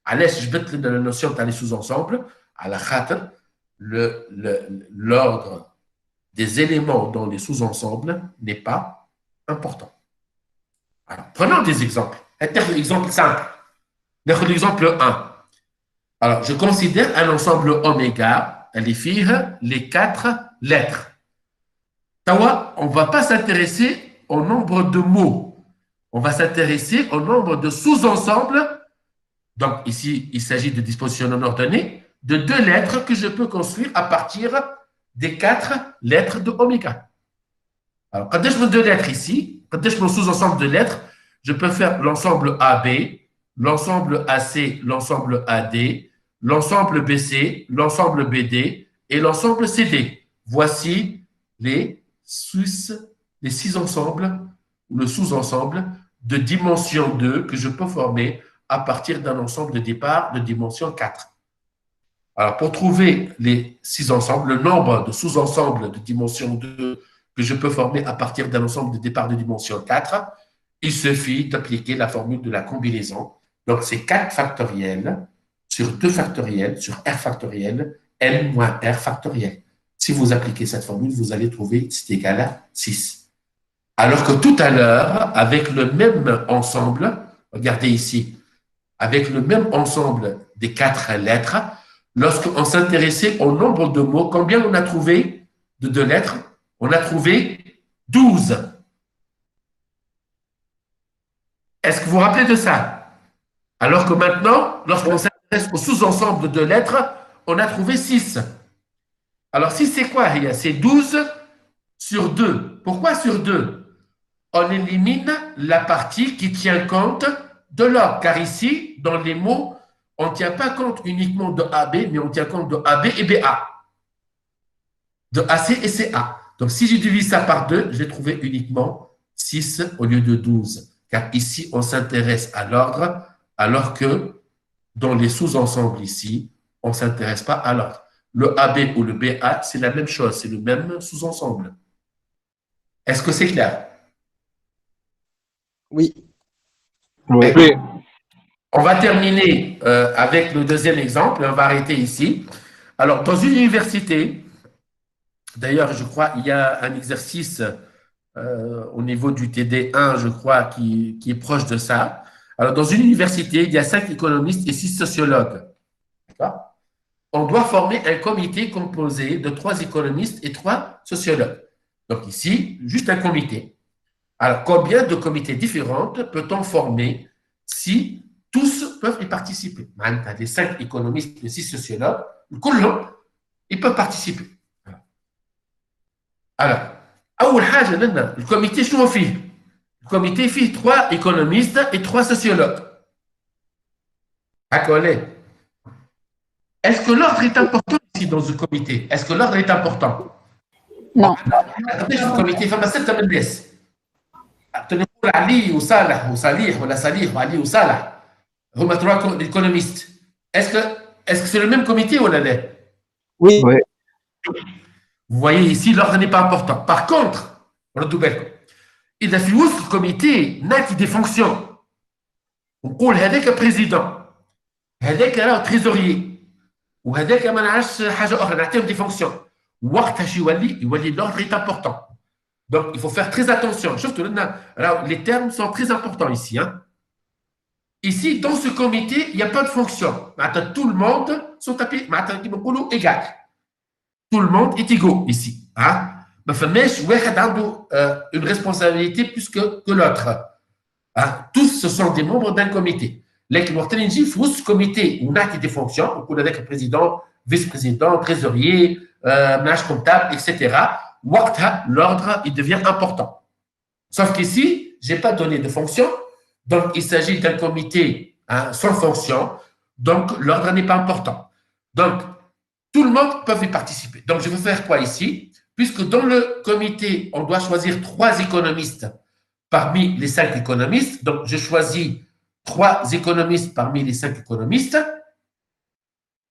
S1: Allez, je vais te donner la notion dans les sous-ensembles, à la khatr, l'ordre des éléments dans les sous-ensembles n'est pas important. Alors, prenons des exemples. Un exemple simple. L'exemple 1. Alors, je considère un ensemble oméga, elle est les 4 lettres. Tawa, on ne va pas s'intéresser au nombre de mots. On va s'intéresser au nombre de sous-ensembles. Donc, ici, il s'agit de dispositions non ordonnées, de 2 lettres que je peux construire à partir des 4 lettres de oméga. Alors, quand je veux 2 lettres ici, quand je veux sous-ensemble de lettres, je peux faire l'ensemble AB, l'ensemble AC, l'ensemble AD, l'ensemble BC, l'ensemble BD et l'ensemble CD. Voici les 6 ensembles, ou le sous-ensemble de dimension 2 que je peux former à partir d'un ensemble de départ de dimension 4. Alors, pour trouver les 6 ensembles, le nombre de sous-ensembles de dimension 2 que je peux former à partir d'un ensemble de départ de dimension 4, il suffit d'appliquer la formule de la combinaison. Donc, c'est 4 factoriels sur 2 factoriels sur R factoriel, N moins R factoriel. Si vous appliquez cette formule, vous allez trouver c'est égal à 6. Alors que tout à l'heure, avec le même ensemble, regardez ici, avec le même ensemble des 4 lettres, lorsqu'on s'intéressait au nombre de mots, combien on a trouvé de 2 lettres? on a trouvé 12. Est-ce que vous vous rappelez de ça? Alors que maintenant, lorsqu'on s'intéresse au sous-ensemble de lettres, on a trouvé 6. Alors 6, c'est quoi? C'est 12 sur 2. Pourquoi sur 2? On élimine la partie qui tient compte de l'ordre, car ici, dans les mots, on ne tient pas compte uniquement de AB, mais on tient compte de AB et BA, de AC et CA. Donc, si je divise ça par 2, j'ai trouvé uniquement 6 au lieu de 12. Car ici, on s'intéresse à l'ordre, alors que dans les sous-ensembles ici, on ne s'intéresse pas à l'ordre. Le AB ou le BA, c'est la même chose, c'est le même sous-ensemble. Est-ce que c'est clair?
S7: Oui.
S2: Oui.
S1: On va terminer avec le deuxième exemple, on va arrêter ici. Alors, dans une université, d'ailleurs, je crois qu'il y a un exercice au niveau du TD1, je crois, qui est proche de ça. Alors, dans une université, il y a 5 économistes et 6 sociologues. On doit former un comité composé de 3 économistes et 3 sociologues. Donc ici, juste un comité. Alors, combien de comités différents peut-on former si tous peuvent y participer? Les 5 économistes et 6 sociologues, ils peuvent participer. Alors, le comité, je fais. Le comité fait 3 économistes et 3 sociologues. D'accord. Est-ce que l'ordre est important ici dans ce comité? Est-ce que l'ordre est important?
S3: Non.
S1: Le comité fait 7 الناس. تنقول علي وصالح وصالح ولا صالح وعلي وصالح هما 3 économistes. Est-ce que c'est le même comité ou là?
S7: Oui. Oui.
S1: Vous voyez ici, l'ordre n'est pas important. Par contre, il a fait le comité n'a des fonctions. On dit هذاك président, هذاك راه trésorier, وهذاك ما نعرفش حاجه اخرى نعطيهم des fonctions. وقتها شي يولي l'ordre est important. Donc, il faut faire très attention. Alors, les termes sont très importants ici. Hein. Ici, dans ce comité, il n'y a pas de fonction. Tout le monde sont égal. Tout le monde est égaux ici. Hein. Une responsabilité plus que l'autre. Hein. Tous, ce sont des membres d'un comité. Les comité, on a des fonctions. On a des président, vice-président, trésorier, ménage comptable, etc. L'ordre, il devient important. Sauf qu'ici, je n'ai pas donné de fonction. Donc, il s'agit d'un comité sans fonction. Donc, l'ordre n'est pas important. Donc, tout le monde peut y participer. Donc, je vais faire quoi ici? Puisque dans le comité, on doit choisir 3 économistes parmi les 5 économistes. Donc, je choisis 3 économistes parmi les 5 économistes.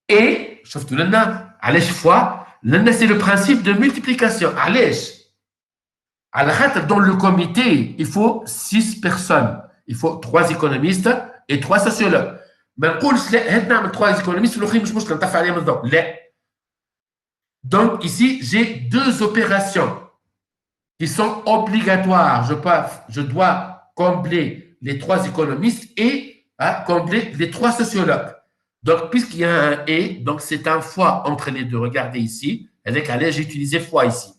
S1: Et, sauf que là, à chaque fois, c'est le principe de multiplication. Dans le comité, il faut 6 personnes. Il faut 3 économistes et 3 sociologues. Mais on dit 3 économistes, donc ici, j'ai 2 opérations qui sont obligatoires. Je dois combler les 3 économistes et combler les 3 sociologues. Donc, puisqu'il y a un « et », donc c'est un fois entre les deux. Regardez ici. Avec allez, j'ai utilisé fois ici.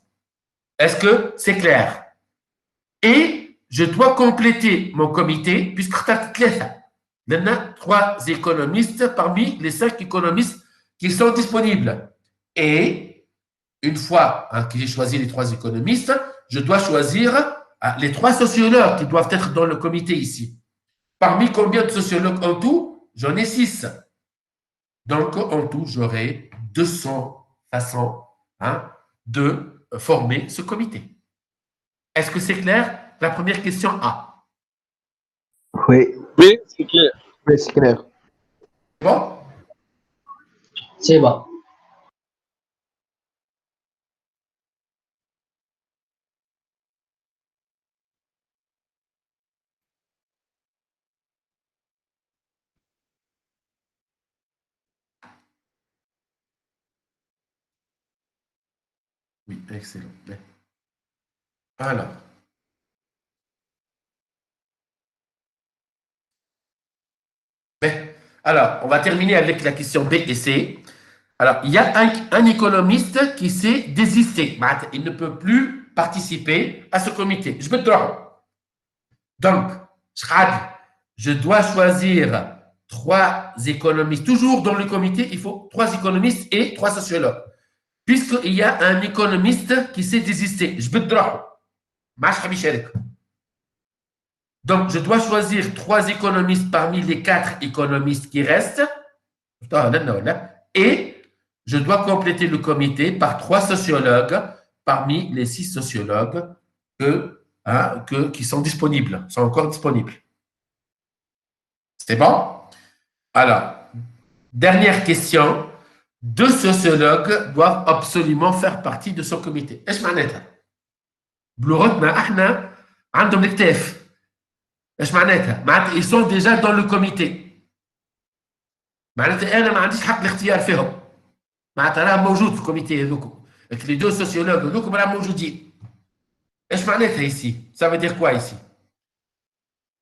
S1: Est-ce que c'est clair? Et je dois compléter mon comité, puisque il y a 3 économistes parmi les 5 économistes qui sont disponibles. Et une fois que j'ai choisi les 3 économistes, je dois choisir les 3 sociologues qui doivent être dans le comité ici. Parmi combien de sociologues en tout? J'en ai 6. Donc, en tout, j'aurai 200 façons de former ce comité. Est-ce que c'est clair? La première question A.
S7: Oui.
S2: Oui, c'est clair.
S7: Oui, c'est clair.
S1: Bon?
S8: C'est bon.
S1: Oui, excellent. Alors. Alors, on va terminer avec la question B et C. Alors, il y a un économiste qui s'est désisté. Il ne peut plus participer à ce comité. Je peux te dire. Donc, je dois choisir 3 économistes. Toujours dans le comité, il faut 3 économistes et 3 sociologues. Puisqu'il y a un économiste qui s'est désisté. Je peux te dire. Donc, je dois choisir 3 économistes parmi les 4 économistes qui restent. Et je dois compléter le comité par 3 sociologues parmi les 6 sociologues qui sont disponibles, sont encore disponibles. C'est bon? Alors, dernière question. 2 sociologues doivent absolument faire partie de ce comité. ايش معناتها؟ بلغتنا احنا عندهم الكتاف. ايش معناتها؟ معناتها ils sont déjà dans le comité. معناتها انا ما عنديش حق الاختيار فيهم. معناتها راه موجود في الكوميتي هذوك. Les 2 sociologues هذوك راهم موجودين. ايش معناتها ici? Ça veut dire quoi ici?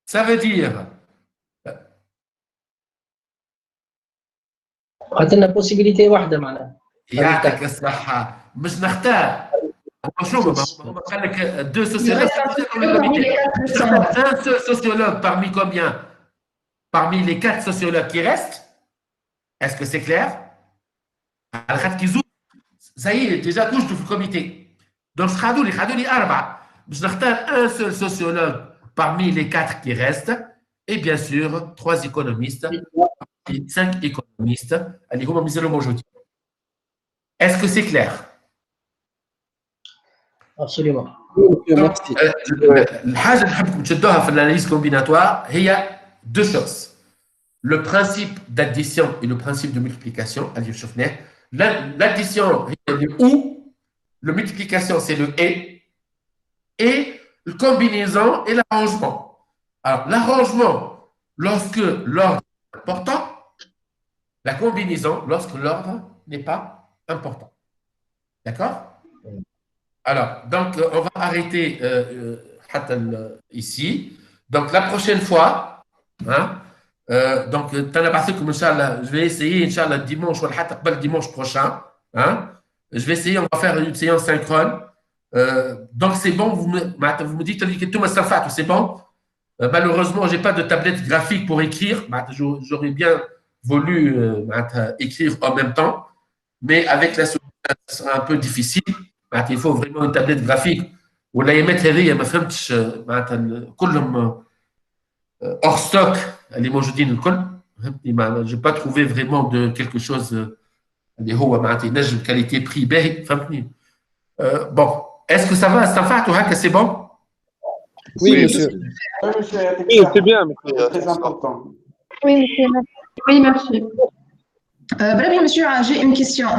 S1: Ça veut dire
S8: عطينا بوسيبيليتي واحده معناها.
S1: يعطيك الصحة مش نختار. شوف هما قال لك 2 sociologues. Un seul sociologue parmi combien? Parmi les 4 sociologues qui restent. Est-ce que c'est clair? Ça y est, déjà tous dans le comité. Donc, je vais 4. Je vais un seul sociologue parmi les 4 qui restent. Et bien sûr, 3 économistes. 5 économistes. Est-ce que c'est clair?
S8: Absolument.
S7: Merci.
S1: الحاجة اللي نحبكم تشدوها في l'analyse combinatoire هي 2 choses. Le principe d'addition et le principe de multiplication. L'addition, c'est le ou, le multiplication, c'est le et le combinaison et l'arrangement. Alors, l'arrangement, lorsque l'ordre est important, la combinaison, lorsque l'ordre n'est pas important. D'accord? Alors, donc, on va arrêter ici. Donc, la prochaine fois, hein, donc, je vais essayer, Inch'Allah, dimanche prochain. Hein, je vais essayer, on va faire une séance synchrone. Donc, c'est bon, vous me dites que tout c'est bon. Malheureusement, je n'ai pas de tablette graphique pour écrire. J'aurais bien voulu écrire en même temps, mais avec la solution, ça sera un peu difficile. Il faut vraiment une tablette graphique. ولا يمات هذه ما فهمتش معناتها كلهم hors stock اللي موجودين الكل فهمتني ما j'ai pas trouvé vraiment de quelque chose اللي هو معناتها ينجم qualité prix باهي فهمتني bon est-ce que ça va استنفعتوا هكا c'est bon?
S7: Oui, monsieur.
S6: Oui, monsieur,
S2: Oui, c'est bien, mais
S6: c'est très important.
S4: Oui, monsieur. Oui, merci. Voilà, bien, monsieur, j'ai une question.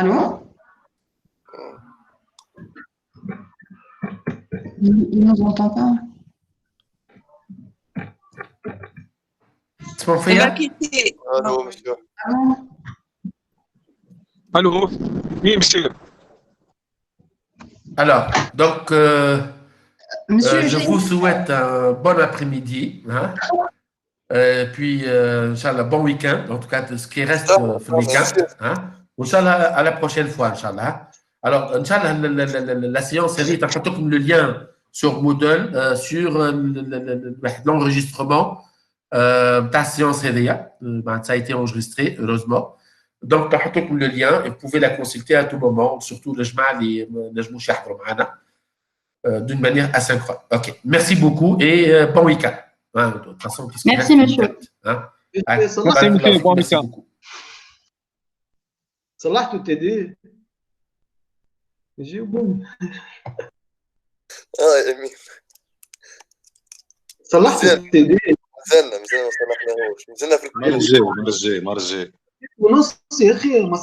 S4: Allô? Il ne nous entend pas.
S1: C'est bon, Faya?
S5: Allô, monsieur.
S4: Allô?
S2: Allô? Oui, monsieur.
S1: Alors, donc,
S4: Monsieur,
S1: je vous souhaite un bon après-midi. Hein? Puis, Inch'Allah, bon week-end, en tout cas, de ce qui reste le week-end. Hein? Inch'Allah, à la prochaine fois, Inch'Allah. Alors, Inch'Allah, la séance série, tu as comme le lien sur Moodle, sur l'enregistrement de la séance série. Ça a été enregistré, heureusement. Donc, tu as comme le lien et vous pouvez la consulter à tout moment, surtout le jma' d'une manière asynchrone. Ok, merci beaucoup et bon week-end. Hein, de toute façon,
S4: merci, monsieur.
S1: Hein?
S2: Merci, monsieur. Bon week-end.
S9: صلحتوا التدريب يجيبون
S5: يمين
S9: صلحتوا التدريب
S5: مازلنا ما صلحناهوش مازلنا في
S9: ونص يا اخي